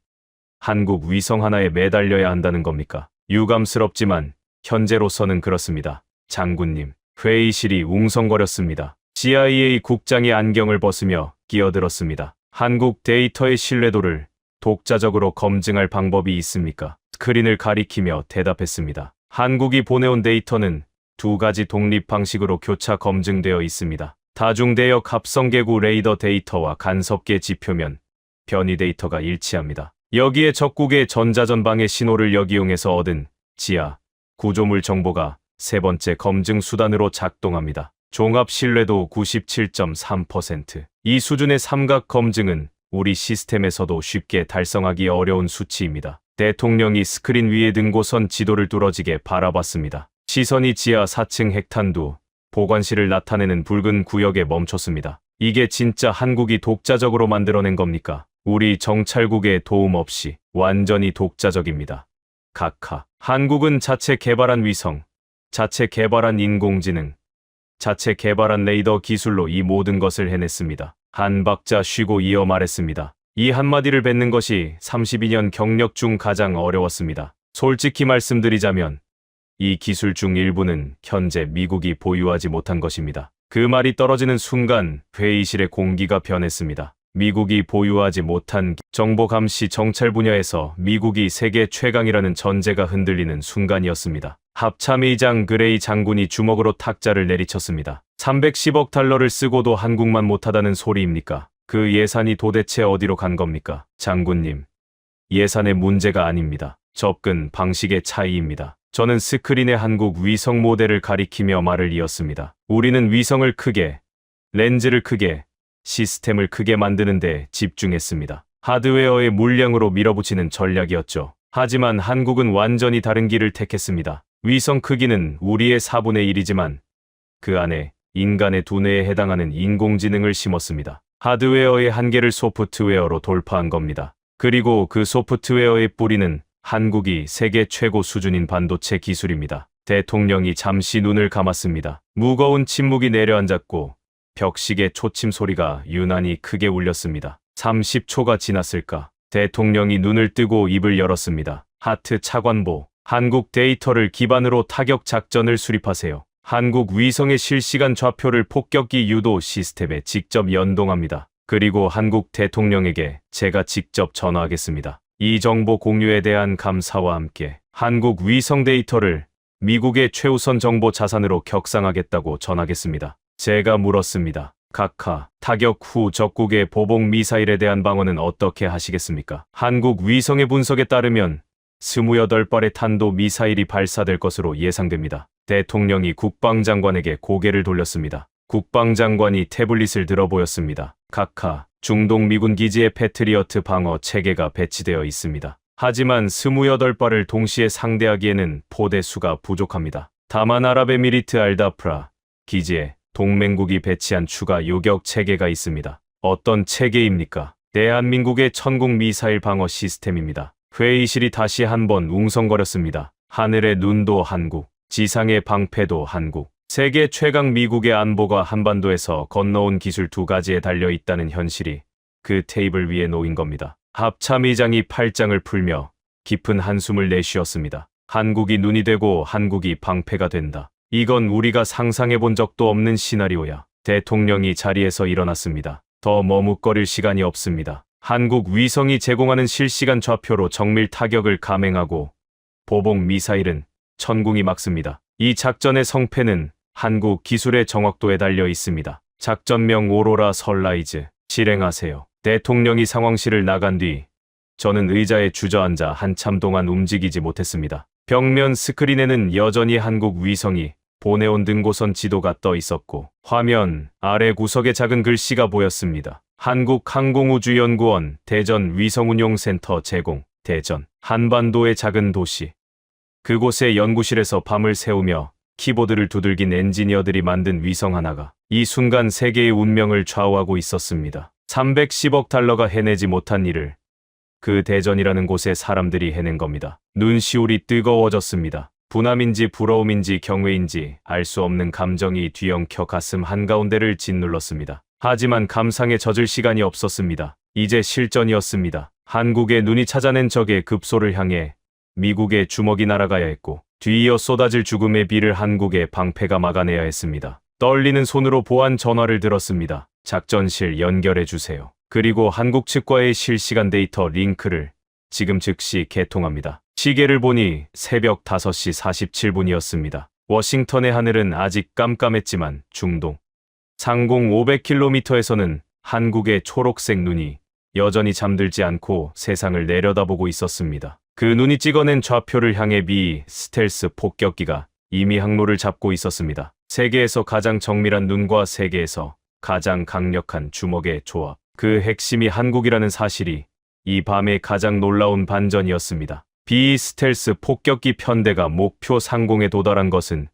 한국 위성 하나에 매달려야 한다는 겁니까? 유감스럽지만 현재로서는 그렇습니다. 장군님, 회의실이 웅성거렸습니다. CIA 국장이 안경을 벗으며 끼어들었습니다. 한국 데이터의 신뢰도를 독자적으로 검증할 방법이 있습니까? 스크린을 가리키며 대답했습니다. 한국이 보내온 데이터는 두 가지 독립 방식으로 교차 검증되어 있습니다. 다중대역 합성계구 레이더 데이터와 간섭계 지표면 변이 데이터가 일치합니다. 여기에 적국의 전자전방의 신호를 역이용해서 얻은 지하 구조물 정보가 세 번째 검증 수단으로 작동합니다. 종합 신뢰도 97.3%. 이 수준의 삼각 검증은 우리 시스템에서도 쉽게 달성하기 어려운 수치입니다. 대통령이 스크린 위에 등고선 지도를 뚫어지게 바라봤습니다. 시선이 지하 4층 핵탄두 보관실을 나타내는 붉은 구역에 멈췄습니다. 이게 진짜 한국이 독자적으로 만들어낸 겁니까? 우리 정찰국의 도움 없이 완전히 독자적입니다. 각하, 한국은 자체 개발한 위성, 자체 개발한 인공지능, 자체 개발한 레이더 기술로 이 모든 것을 해냈습니다. 한 박자 쉬고 이어 말했습니다. 이 한마디를 뱉는 것이 32년 경력 중 가장 어려웠습니다. 솔직히 말씀드리자면 이 기술 중 일부는 현재 미국이 보유하지 못한 것입니다. 그 말이 떨어지는 순간 회의실의 공기가 변했습니다. 미국이 보유하지 못한 정보 감시 정찰 분야에서 미국이 세계 최강이라는 전제가 흔들리는 순간이었습니다. 합참의장 그레이 장군이 주먹으로 탁자를 내리쳤습니다. 310억 달러를 쓰고도 한국만 못하다는 소리입니까? 그 예산이 도대체 어디로 간 겁니까? 장군님, 예산의 문제가 아닙니다. 접근 방식의 차이입니다. 저는 스크린에 한국 위성 모델을 가리키며 말을 이었습니다. 우리는 위성을 크게, 렌즈를 크게, 시스템을 크게 만드는 데 집중했습니다. 하드웨어의 물량으로 밀어붙이는 전략이었죠. 하지만 한국은 완전히 다른 길을 택했습니다. 위성 크기는 우리의 4분의 1이지만 그 안에 인간의 두뇌에 해당하는 인공지능을 심었습니다. 하드웨어의 한계를 소프트웨어로 돌파한 겁니다. 그리고 그 소프트웨어의 뿌리는 한국이 세계 최고 수준인 반도체 기술입니다. 대통령이 잠시 눈을 감았습니다. 무거운 침묵이 내려앉았고 벽식의 초침 소리가 유난히 크게 울렸습니다. 30초가 지났을까? 대통령이 눈을 뜨고 입을 열었습니다. 하트 차관보, 한국 데이터를 기반으로 타격 작전을 수립하세요. 한국 위성의 실시간 좌표를 폭격기 유도 시스템에 직접 연동합니다. 그리고 한국 대통령에게 제가 직접 전화하겠습니다. 이 정보 공유에 대한 감사와 함께 한국 위성 데이터를 미국의 최우선 정보 자산으로 격상하겠다고 전하겠습니다. 제가 물었습니다. 각하, 타격 후 적국의 보복 미사일에 대한 방어는 어떻게 하시겠습니까? 한국 위성의 분석에 따르면 28발의 탄도 미사일이 발사될 것으로 예상됩니다. 대통령이 국방장관에게 고개를 돌렸습니다. 국방장관이 태블릿을 들어 보였습니다. 각하, 중동 미군 기지에 패트리어트 방어 체계가 배치되어 있습니다. 하지만 28발을 동시에 상대하기에는 포대 수가 부족합니다. 다만 아랍에미리트 알다프라 기지에 동맹국이 배치한 추가 요격 체계가 있습니다. 어떤 체계입니까? 대한민국의 천국 미사일 방어 시스템입니다. 회의실이 다시 한번 웅성거렸습니다. 하늘의 눈도 한국, 지상의 방패도 한국. 세계 최강 미국의 안보가 한반도에서 건너온 기술 두 가지에 달려 있다는 현실이 그 테이블 위에 놓인 겁니다. 합참의장이 팔짱을 풀며 깊은 한숨을 내쉬었습니다. 한국이 눈이 되고 한국이 방패가 된다. 이건 우리가 상상해 본 적도 없는 시나리오야. 대통령이 자리에서 일어났습니다. 더 머뭇거릴 시간이 없습니다. 한국 위성이 제공하는 실시간 좌표로 정밀 타격을 감행하고 보복 미사일은 천궁이 막습니다. 이 작전의 성패는 한국 기술의 정확도에 달려 있습니다. 작전명 오로라 선라이즈 실행하세요. 대통령이 상황실을 나간 뒤 저는 의자에 주저앉아 한참 동안 움직이지 못했습니다. 벽면 스크린에는 여전히 한국 위성이 보내온 등고선 지도가 떠 있었고 화면 아래 구석에 작은 글씨가 보였습니다. 한국항공우주연구원 대전 위성운용센터 제공 대전 한반도의 작은 도시. 그곳의 연구실에서 밤을 새우며 키보드를 두들긴 엔지니어들이 만든 위성 하나가 이 순간 세계의 운명을 좌우하고 있었습니다. 310억 달러가 해내지 못한 일을 그 대전이라는 곳의 사람들이 해낸 겁니다. 눈시울이 뜨거워졌습니다. 분함인지 부러움인지 경외인지 알 수 없는 감정이 뒤엉켜 가슴 한가운데를 짓눌렀습니다. 하지만 감상에 젖을 시간이 없었습니다. 이제 실전이었습니다. 한국의 눈이 찾아낸 적의 급소를 향해 미국의 주먹이 날아가야 했고 뒤이어 쏟아질 죽음의 비를 한국의 방패가 막아내야 했습니다. 떨리는 손으로 보안 전화를 들었습니다. 작전실 연결해 주세요. 그리고 한국 측과의 실시간 데이터 링크를 지금 즉시 개통합니다. 시계를 보니 새벽 5시 47분이었습니다. 워싱턴의 하늘은 아직 깜깜했지만 중동 상공 500km에서는 한국의 초록색 눈이 여전히 잠들지 않고 세상을 내려다보고 있었습니다. 그 눈이 찍어낸 좌표를 향해 미 스텔스 폭격기가 이미 항로를 잡고 있었습니다. 세계에서 가장 정밀한 눈과 세계에서 가장 강력한 주먹의 조합. 그 핵심이 한국이라는 사실이 이 밤의 가장 놀라운 반전이었습니다. 비 스텔스 폭격기 편대가 목표 상공에 도달한 것은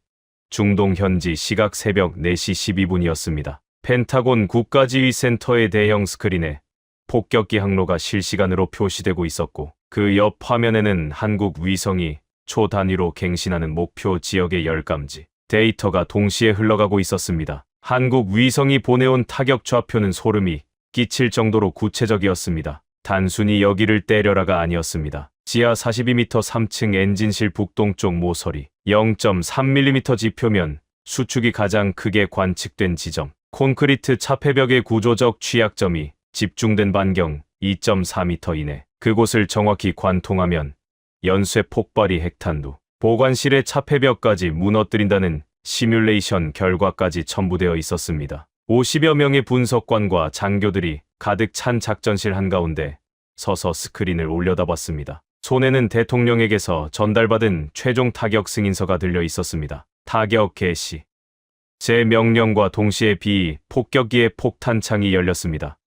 중동 현지 시각 새벽 4시 12분이었습니다. 펜타곤 국가지휘센터의 대형 스크린에 폭격기 항로가 실시간으로 표시되고 있었고 그 옆 화면에는 한국 위성이 초 단위로 갱신하는 목표 지역의 열감지 데이터가 동시에 흘러가고 있었습니다. 한국 위성이 보내온 타격 좌표는 소름이 끼칠 정도로 구체적이었습니다. 단순히 여기를 때려라가 아니었습니다. 지하 42m 3층 엔진실 북동쪽 모서리 0.3mm 지표면 수축이 가장 크게 관측된 지점 콘크리트 차폐벽의 구조적 취약점이 집중된 반경 2.4m 이내 그곳을 정확히 관통하면 연쇄 폭발이 핵탄두 보관실의 차폐벽까지 무너뜨린다는 시뮬레이션 결과까지 첨부되어 있었습니다. 50여 명의 분석관과 장교들이 가득 찬 작전실 한가운데 서서 스크린을 올려다봤습니다. 손에는 대통령에게서 전달받은 최종 타격 승인서가 들려 있었습니다. 타격 개시. 제 명령과 동시에 폭격기의 폭탄창이 열렸습니다.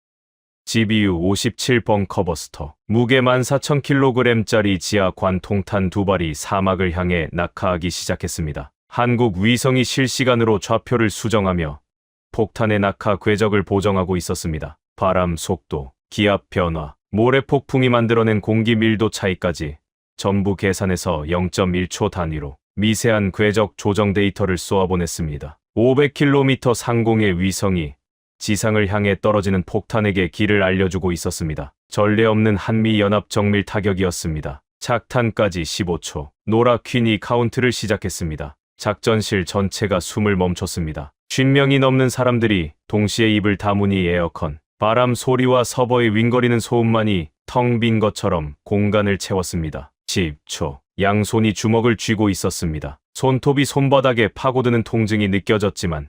GBU 57 벙커버스터. 무게 14,000kg짜리 지하 관통탄 2발이 사막을 향해 낙하하기 시작했습니다. 한국 위성이 실시간으로 좌표를 수정하며 폭탄의 낙하 궤적을 보정하고 있었습니다. 바람 속도, 기압 변화, 모래 폭풍이 만들어낸 공기 밀도 차이까지 전부 계산해서 0.1초 단위로 미세한 궤적 조정 데이터를 쏘아보냈습니다. 500km 상공의 위성이 지상을 향해 떨어지는 폭탄에게 길을 알려주고 있었습니다. 전례 없는 한미연합 정밀 타격이었습니다. 착탄까지 15초. 노라 퀸이 카운트를 시작했습니다. 작전실 전체가 숨을 멈췄습니다. 50명이 넘는 사람들이 동시에 입을 다무니 에어컨, 바람 소리와 서버의 윙거리는 소음만이 텅 빈 것처럼 공간을 채웠습니다. 10초. 양손이 주먹을 쥐고 있었습니다. 손톱이 손바닥에 파고드는 통증이 느껴졌지만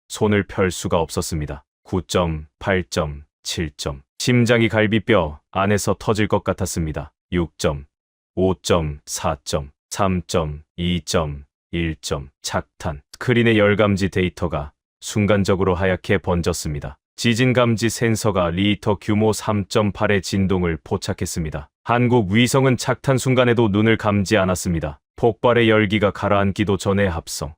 손을 펼 수가 없었습니다. 9점, 8점, 7점. 심장이 갈비뼈 안에서 터질 것 같았습니다. 6점, 5점, 4점, 3점, 2점, 1점. 착탄. 스크린의 열감지 데이터가 순간적으로 하얗게 번졌습니다. 지진 감지 센서가 리히터 규모 3.8의 진동을 포착했습니다. 한국 위성은 착탄 순간에도 눈을 감지 않았습니다. 폭발의 열기가 가라앉기도 전에 합성.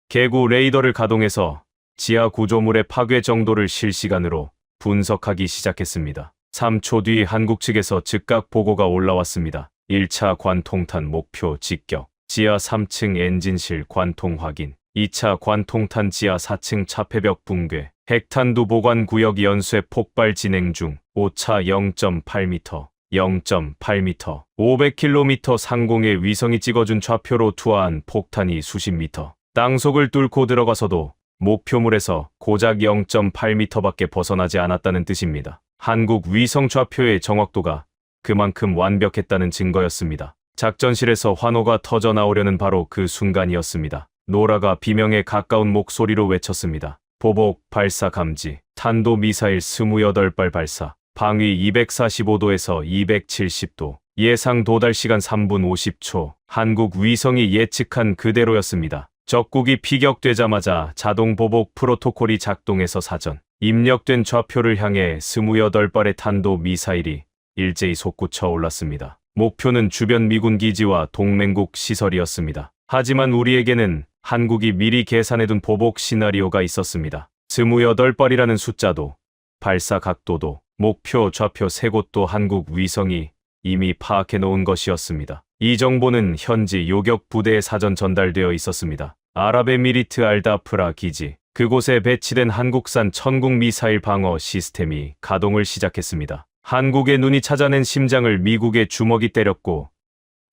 개구 레이더를 가동해서 지하 구조물의 파괴 정도를 실시간으로 분석하기 시작했습니다. 3초 뒤 한국 측에서 즉각 보고가 올라왔습니다. 1차 관통탄 목표 직격. 지하 3층 엔진실 관통 확인. 2차 관통탄 지하 4층 차폐벽 붕괴. 핵탄두 보관 구역 연쇄 폭발 진행 중. 5차 0.8m. 0.8m. 500km 상공의 위성이 찍어준 좌표로 투하한 폭탄이 수십 미터. 땅속을 뚫고 들어가서도 목표물에서 고작 0.8m밖에 벗어나지 않았다는 뜻입니다. 한국 위성 좌표의 정확도가 그만큼 완벽했다는 증거였습니다. 작전실에서 환호가 터져 나오려는 바로 그 순간이었습니다. 노라가 비명에 가까운 목소리로 외쳤습니다. 보복 발사 감지, 탄도미사일 28발 발사, 방위 245도에서 270도, 예상 도달 시간 3분 50초, 한국 위성이 예측한 그대로였습니다. 적국이 피격되자마자 자동 보복 프로토콜이 작동해서 사전 입력된 좌표를 향해 28발의 탄도 미사일이 일제히 솟구쳐 올랐습니다. 목표는 주변 미군 기지와 동맹국 시설이었습니다. 하지만 우리에게는 한국이 미리 계산해둔 보복 시나리오가 있었습니다. 28발이라는 숫자도, 발사 각도도, 목표 좌표 세 곳도 한국 위성이 이미 파악해 놓은 것이었습니다. 이 정보는 현지 요격 부대에 사전 전달되어 있었습니다. 아랍에미리트 알다프라 기지, 그곳에 배치된 한국산 천국 미사일 방어 시스템이 가동을 시작했습니다. 한국의 눈이 찾아낸 심장을 미국의 주먹이 때렸고,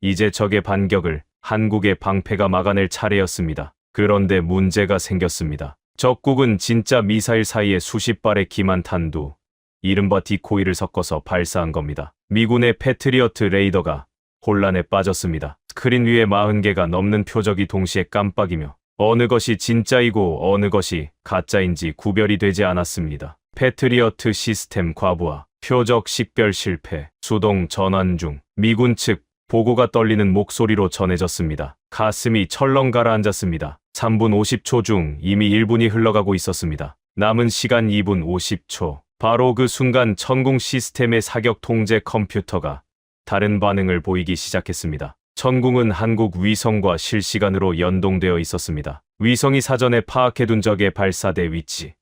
이제 적의 반격을 한국의 방패가 막아낼 차례였습니다. 그런데 문제가 생겼습니다. 적국은 진짜 미사일 사이에 수십 발의 기만 탄두, 이른바 디코이를 섞어서 발사한 겁니다. 미군의 패트리어트 레이더가 혼란에 빠졌습니다. 스크린 위에 40개가 넘는 표적이 동시에 깜빡이며 어느 것이 진짜이고 어느 것이 가짜인지 구별이 되지 않았습니다. 패트리어트 시스템 과부하, 표적 식별 실패, 수동 전환 중, 미군 측 보고가 떨리는 목소리로 전해졌습니다. 가슴이 철렁 가라앉았습니다. 3분 50초 중 이미 1분이 흘러가고 있었습니다. 남은 시간 2분 50초. 바로 그 순간 천궁 시스템의 사격 통제 컴퓨터가 다른 반응을 보이기 시작했습니다. 천궁은 한국 위성과 실시간으로 연동되어 있었습니다. 위성이 사전에 파악해둔 적의 발사대 위치,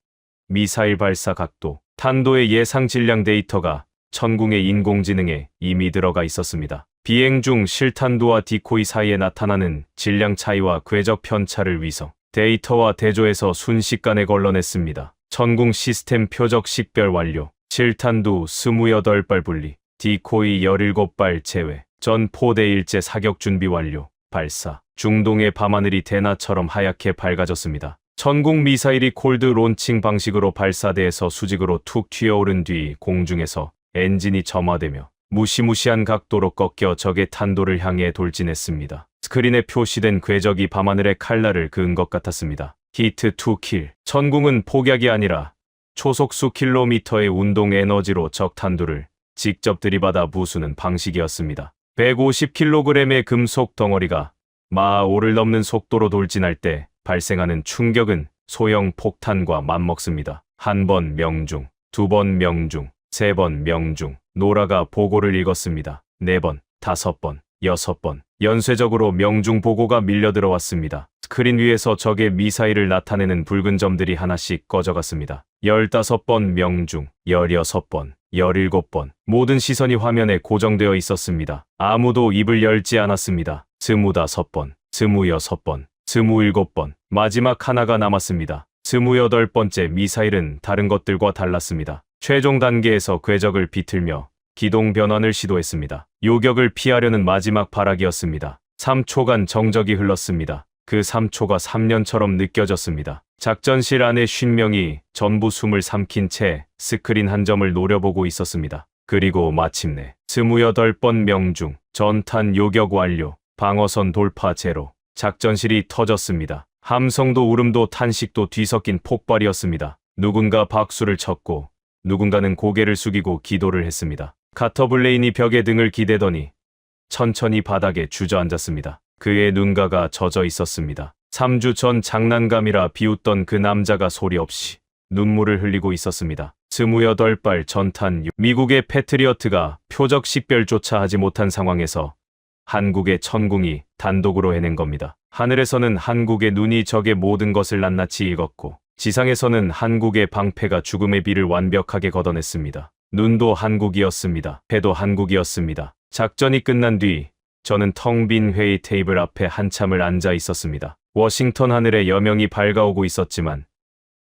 미사일 발사 각도, 탄도의 예상 질량 데이터가 천궁의 인공지능에 이미 들어가 있었습니다. 비행 중 실탄도와 디코이 사이에 나타나는 질량 차이와 궤적 편차를 위성 데이터와 대조해서 순식간에 걸러냈습니다. 천궁 시스템 표적 식별 완료, 실탄두 28발 분리, 디코이 17발 제외, 전 포대 일제 사격 준비 완료, 발사. 중동의 밤하늘이 대나처럼 하얗게 밝아졌습니다. 천궁 미사일이 콜드 론칭 방식으로 발사대에서 수직으로 툭 튀어오른 뒤 공중에서 엔진이 점화되며 무시무시한 각도로 꺾여 적의 탄도를 향해 돌진했습니다. 스크린에 표시된 궤적이 밤하늘의 칼날을 그은 것 같았습니다. 히트 투 킬. 천궁은 폭약이 아니라 초속수 킬로미터의 운동 에너지로 적 탄두를 직접 들이받아 부수는 방식이었습니다. 150kg의 금속 덩어리가 마하 5를 넘는 속도로 돌진할 때 발생하는 충격은 소형 폭탄과 맞먹습니다. 한 번 명중, 두 번 명중, 세 번 명중. 노라가 보고를 읽었습니다. 4번, 5번, 6번. 연쇄적으로 명중 보고가 밀려 들어왔습니다. 스크린 위에서 적의 미사일을 나타내는 붉은 점들이 하나씩 꺼져갔습니다. 15번 명중, 16번, 17번. 모든 시선이 화면에 고정되어 있었습니다. 아무도 입을 열지 않았습니다. 25번, 26번, 27번. 마지막 하나가 남았습니다. 28번째 미사일은 다른 것들과 달랐습니다. 최종 단계에서 궤적을 비틀며 기동 변환을 시도했습니다. 요격을 피하려는 마지막 발악이었습니다. 3초간 정적이 흘렀습니다. 그 3초가 3년처럼 느껴졌습니다. 작전실 안에 50명이 전부 숨을 삼킨 채 스크린 한 점을 노려보고 있었습니다. 그리고 마침내 28번 명중, 전탄 요격 완료, 방어선 돌파 제로. 작전실이 터졌습니다. 함성도 울음도 탄식도 뒤섞인 폭발이었습니다. 누군가 박수를 쳤고 누군가는 고개를 숙이고 기도를 했습니다. 카터 블레인이 벽에 등을 기대더니 천천히 바닥에 주저앉았습니다. 그의 눈가가 젖어 있었습니다. 3주 전 장난감이라 비웃던 그 남자가 소리 없이 눈물을 흘리고 있었습니다. 28발 전탄 미국의 패트리어트가 표적 식별조차 하지 못한 상황에서 한국의 천궁이 단독으로 해낸 겁니다. 하늘에서는 한국의 눈이 적의 모든 것을 낱낱이 읽었고 지상에서는 한국의 방패가 죽음의 비를 완벽하게 걷어냈습니다. 눈도 한국이었습니다. 배도 한국이었습니다. 작전이 끝난 뒤 저는 텅 빈 회의 테이블 앞에 한참을 앉아 있었습니다. 워싱턴 하늘에 여명이 밝아오고 있었지만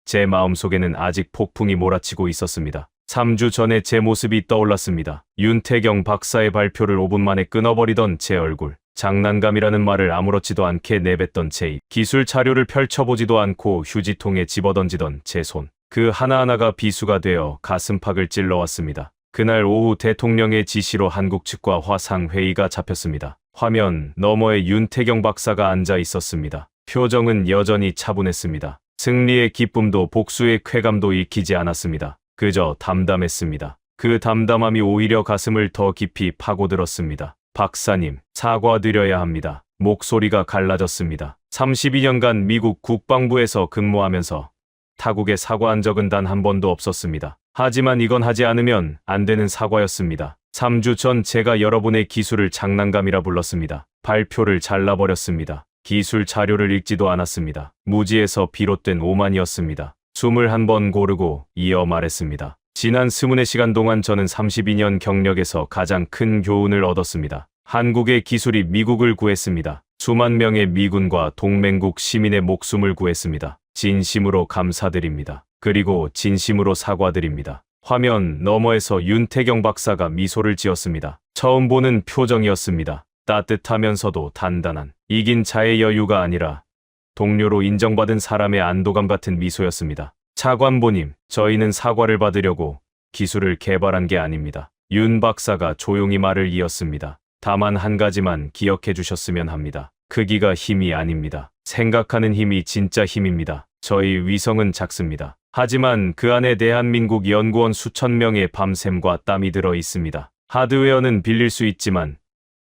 제 마음속에는 아직 폭풍이 몰아치고 있었습니다. 3주 전에 제 모습이 떠올랐습니다. 윤태경 박사의 발표를 5분 만에 끊어버리던 제 얼굴. 장난감이라는 말을 아무렇지도 않게 내뱉던 제 입. 기술 자료를 펼쳐보지도 않고 휴지통에 집어던지던 제 손. 그 하나하나가 비수가 되어 가슴팍을 찔러왔습니다. 그날 오후 대통령의 지시로 한국 측과 화상회의가 잡혔습니다. 화면 너머에 윤태경 박사가 앉아 있었습니다. 표정은 여전히 차분했습니다. 승리의 기쁨도 복수의 쾌감도 익히지 않았습니다. 그저 담담했습니다. 그 담담함이 오히려 가슴을 더 깊이 파고들었습니다. 박사님, 사과드려야 합니다. 목소리가 갈라졌습니다. 32년간 미국 국방부에서 근무하면서 타국에 사과한 적은 단 한 번도 없었습니다. 하지만 이건 하지 않으면 안 되는 사과였습니다. 3주 전 제가 여러분의 기술을 장난감이라 불렀습니다. 발표를 잘라버렸습니다. 기술 자료를 읽지도 않았습니다. 무지에서 비롯된 오만이었습니다. 숨을 한 번 고르고 이어 말했습니다. 지난 24시간 동안 저는 32년 경력에서 가장 큰 교훈을 얻었습니다. 한국의 기술이 미국을 구했습니다. 수만 명의 미군과 동맹국 시민의 목숨을 구했습니다. 진심으로 감사드립니다. 그리고 진심으로 사과드립니다. 화면 너머에서 윤태경 박사가 미소를 지었습니다. 처음 보는 표정이었습니다. 따뜻하면서도 단단한, 이긴 자의 여유가 아니라 동료로 인정받은 사람의 안도감 같은 미소였습니다. 차관보님, 저희는 사과를 받으려고 기술을 개발한 게 아닙니다. 윤 박사가 조용히 말을 이었습니다. 다만 한 가지만 기억해 주셨으면 합니다. 크기가 힘이 아닙니다. 생각하는 힘이 진짜 힘입니다. 저희 위성은 작습니다. 하지만 그 안에 대한민국 연구원 수천 명의 밤샘과 땀이 들어 있습니다. 하드웨어는 빌릴 수 있지만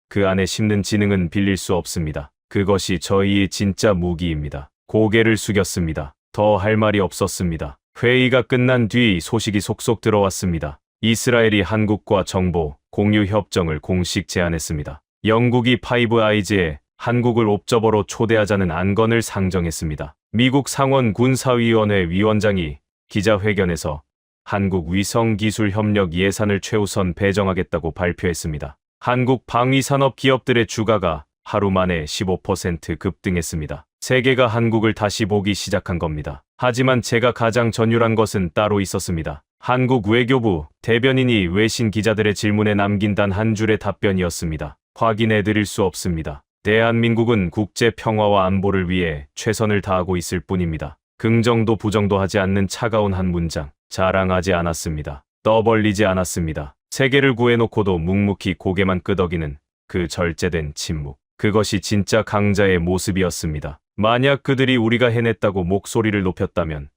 그 안에 심는 지능은 빌릴 수 없습니다. 그것이 저희의 진짜 무기입니다. 고개를 숙였습니다. 더 할 말이 없었습니다. 회의가 끝난 뒤 소식이 속속 들어왔습니다. 이스라엘이 한국과 정보 공유 협정을 공식 제안했습니다. 영국이 파이브 아이즈에 한국을 옵저버로 초대하자는 안건을 상정했습니다. 미국 상원 군사위원회 위원장이 기자회견에서 한국 위성기술협력 예산을 최우선 배정하겠다고 발표했습니다. 한국 방위산업 기업들의 주가가 하루 만에 15% 급등했습니다. 세계가 한국을 다시 보기 시작한 겁니다. 하지만 제가 가장 전율한 것은 따로 있었습니다. 한국 외교부 대변인이 외신 기자들의 질문에 남긴 단 한 줄의 답변이었습니다. 확인해 드릴 수 없습니다. 대한민국은 국제 평화와 안보를 위해 최선을 다하고 있을 뿐입니다. 긍정도 부정도 하지 않는 차가운 한 문장. 자랑하지 않았습니다. 떠벌리지 않았습니다. 세계를 구해놓고도 묵묵히 고개만 끄덕이는 그 절제된 침묵. 그것이 진짜 강자의 모습이었습니다. 만약 그들이 우리가 해냈다고 목소리를 높였다면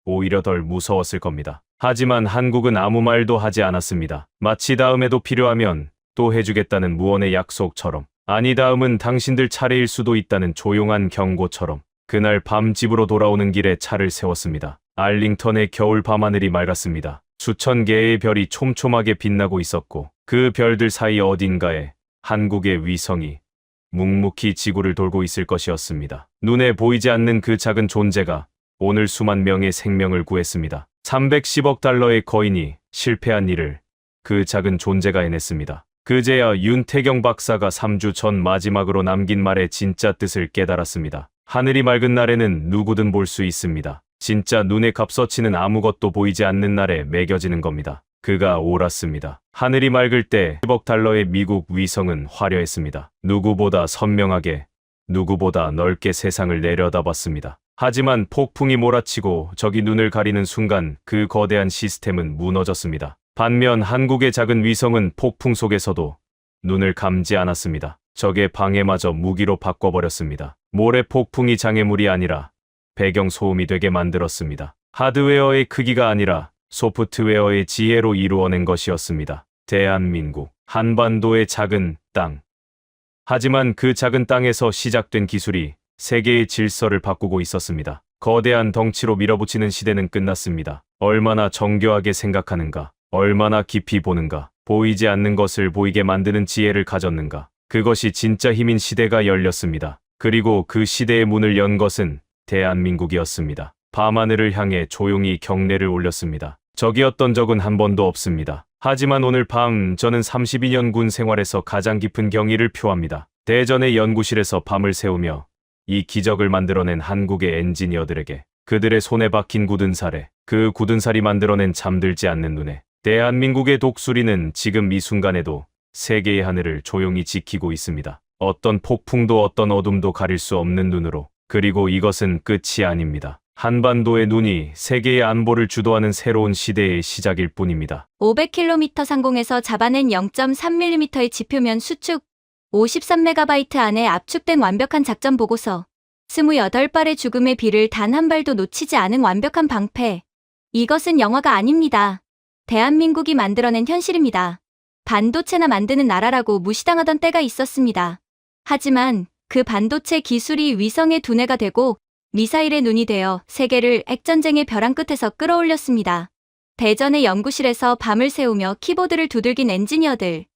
오히려 덜 무서웠을 겁니다. 하지만 한국은 아무 말도 하지 않았습니다. 마치 다음에도 필요하면 또 해주겠다는 무언의 약속처럼, 아니 다음은 당신들 차례일 수도 있다는 조용한 경고처럼. 그날 밤 집으로 돌아오는 길에 차를 세웠습니다. 알링턴의 겨울 밤하늘이 맑았습니다. 수천 개의 별이 촘촘하게 빛나고 있었고 그 별들 사이 어딘가에 한국의 위성이 묵묵히 지구를 돌고 있을 것이었습니다. 눈에 보이지 않는 그 작은 존재가 오늘 수만 명의 생명을 구했습니다. 310억 달러의 거인이 실패한 일을 그 작은 존재가 해냈습니다. 그제야 윤태경 박사가 3주 전 마지막으로 남긴 말의 진짜 뜻을 깨달았습니다. 하늘이 맑은 날에는 누구든 볼 수 있습니다. 진짜 눈에 값어치는 아무것도 보이지 않는 날에 매겨지는 겁니다. 그가 옳았습니다. 하늘이 맑을 때 10억 달러의 미국 위성은 화려했습니다. 누구보다 선명하게, 누구보다 넓게 세상을 내려다봤습니다. 하지만 폭풍이 몰아치고 적이 눈을 가리는 순간 그 거대한 시스템은 무너졌습니다. 반면 한국의 작은 위성은 폭풍 속에서도 눈을 감지 않았습니다. 적의 방해마저 무기로 바꿔버렸습니다. 모래 폭풍이 장애물이 아니라 배경 소음이 되게 만들었습니다. 하드웨어의 크기가 아니라 소프트웨어의 지혜로 이루어낸 것이었습니다. 대한민국, 한반도의 작은 땅. 하지만 그 작은 땅에서 시작된 기술이 세계의 질서를 바꾸고 있었습니다. 거대한 덩치로 밀어붙이는 시대는 끝났습니다. 얼마나 정교하게 생각하는가, 얼마나 깊이 보는가, 보이지 않는 것을 보이게 만드는 지혜를 가졌는가. 그것이 진짜 힘인 시대가 열렸습니다. 그리고 그 시대의 문을 연 것은 대한민국이었습니다. 밤하늘을 향해 조용히 경례를 올렸습니다. 적이었던 적은 한 번도 없습니다. 하지만 오늘 밤 저는 32년 군 생활에서 가장 깊은 경의를 표합니다. 대전의 연구실에서 밤을 새우며 이 기적을 만들어낸 한국의 엔지니어들에게, 그들의 손에 박힌 굳은 살에, 그 굳은 살이 만들어낸 잠들지 않는 눈에, 대한민국의 독수리는 지금 이 순간에도 세계의 하늘을 조용히 지키고 있습니다. 어떤 폭풍도 어떤 어둠도 가릴 수 없는 눈으로. 그리고 이것은 끝이 아닙니다. 한반도의 눈이 세계의 안보를 주도하는 새로운 시대의 시작일 뿐입니다. 500km 상공에서 잡아낸 0.3mm의 지표면 수축, 53MB 안에 압축된 완벽한 작전 보고서. 28발의 죽음의 비를 단 한 발도 놓치지 않은 완벽한 방패. 이것은 영화가 아닙니다. 대한민국이 만들어낸 현실입니다. 반도체나 만드는 나라라고 무시당하던 때가 있었습니다. 하지만 그 반도체 기술이 위성의 두뇌가 되고 미사일의 눈이 되어 세계를 핵전쟁의 벼랑 끝에서 끌어올렸습니다. 대전의 연구실에서 밤을 새우며 키보드를 두들긴 엔지니어들.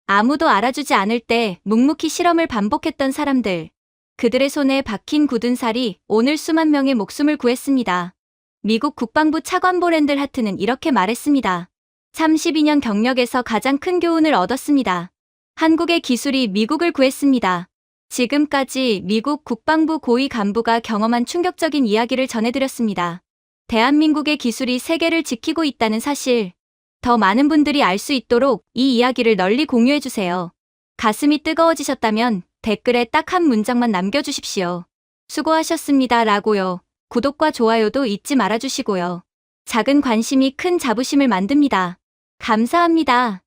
아무도 알아주지 않을 때 묵묵히 실험을 반복했던 사람들. 그들의 손에 박힌 굳은 살이 오늘 수만 명의 목숨을 구했습니다. 미국 국방부 차관보 랜들 하트는 이렇게 말했습니다. 32년 경력에서 가장 큰 교훈을 얻었습니다. 한국의 기술이 미국을 구했습니다. 지금까지 미국 국방부 고위 간부가 경험한 충격적인 이야기를 전해드렸습니다. 대한민국의 기술이 세계를 지키고 있다는 사실. 더 많은 분들이 알 수 있도록 이 이야기를 널리 공유해주세요. 가슴이 뜨거워지셨다면 댓글에 딱 한 문장만 남겨주십시오. 수고하셨습니다 라고요. 구독과 좋아요도 잊지 말아주시고요. 작은 관심이 큰 자부심을 만듭니다. 감사합니다.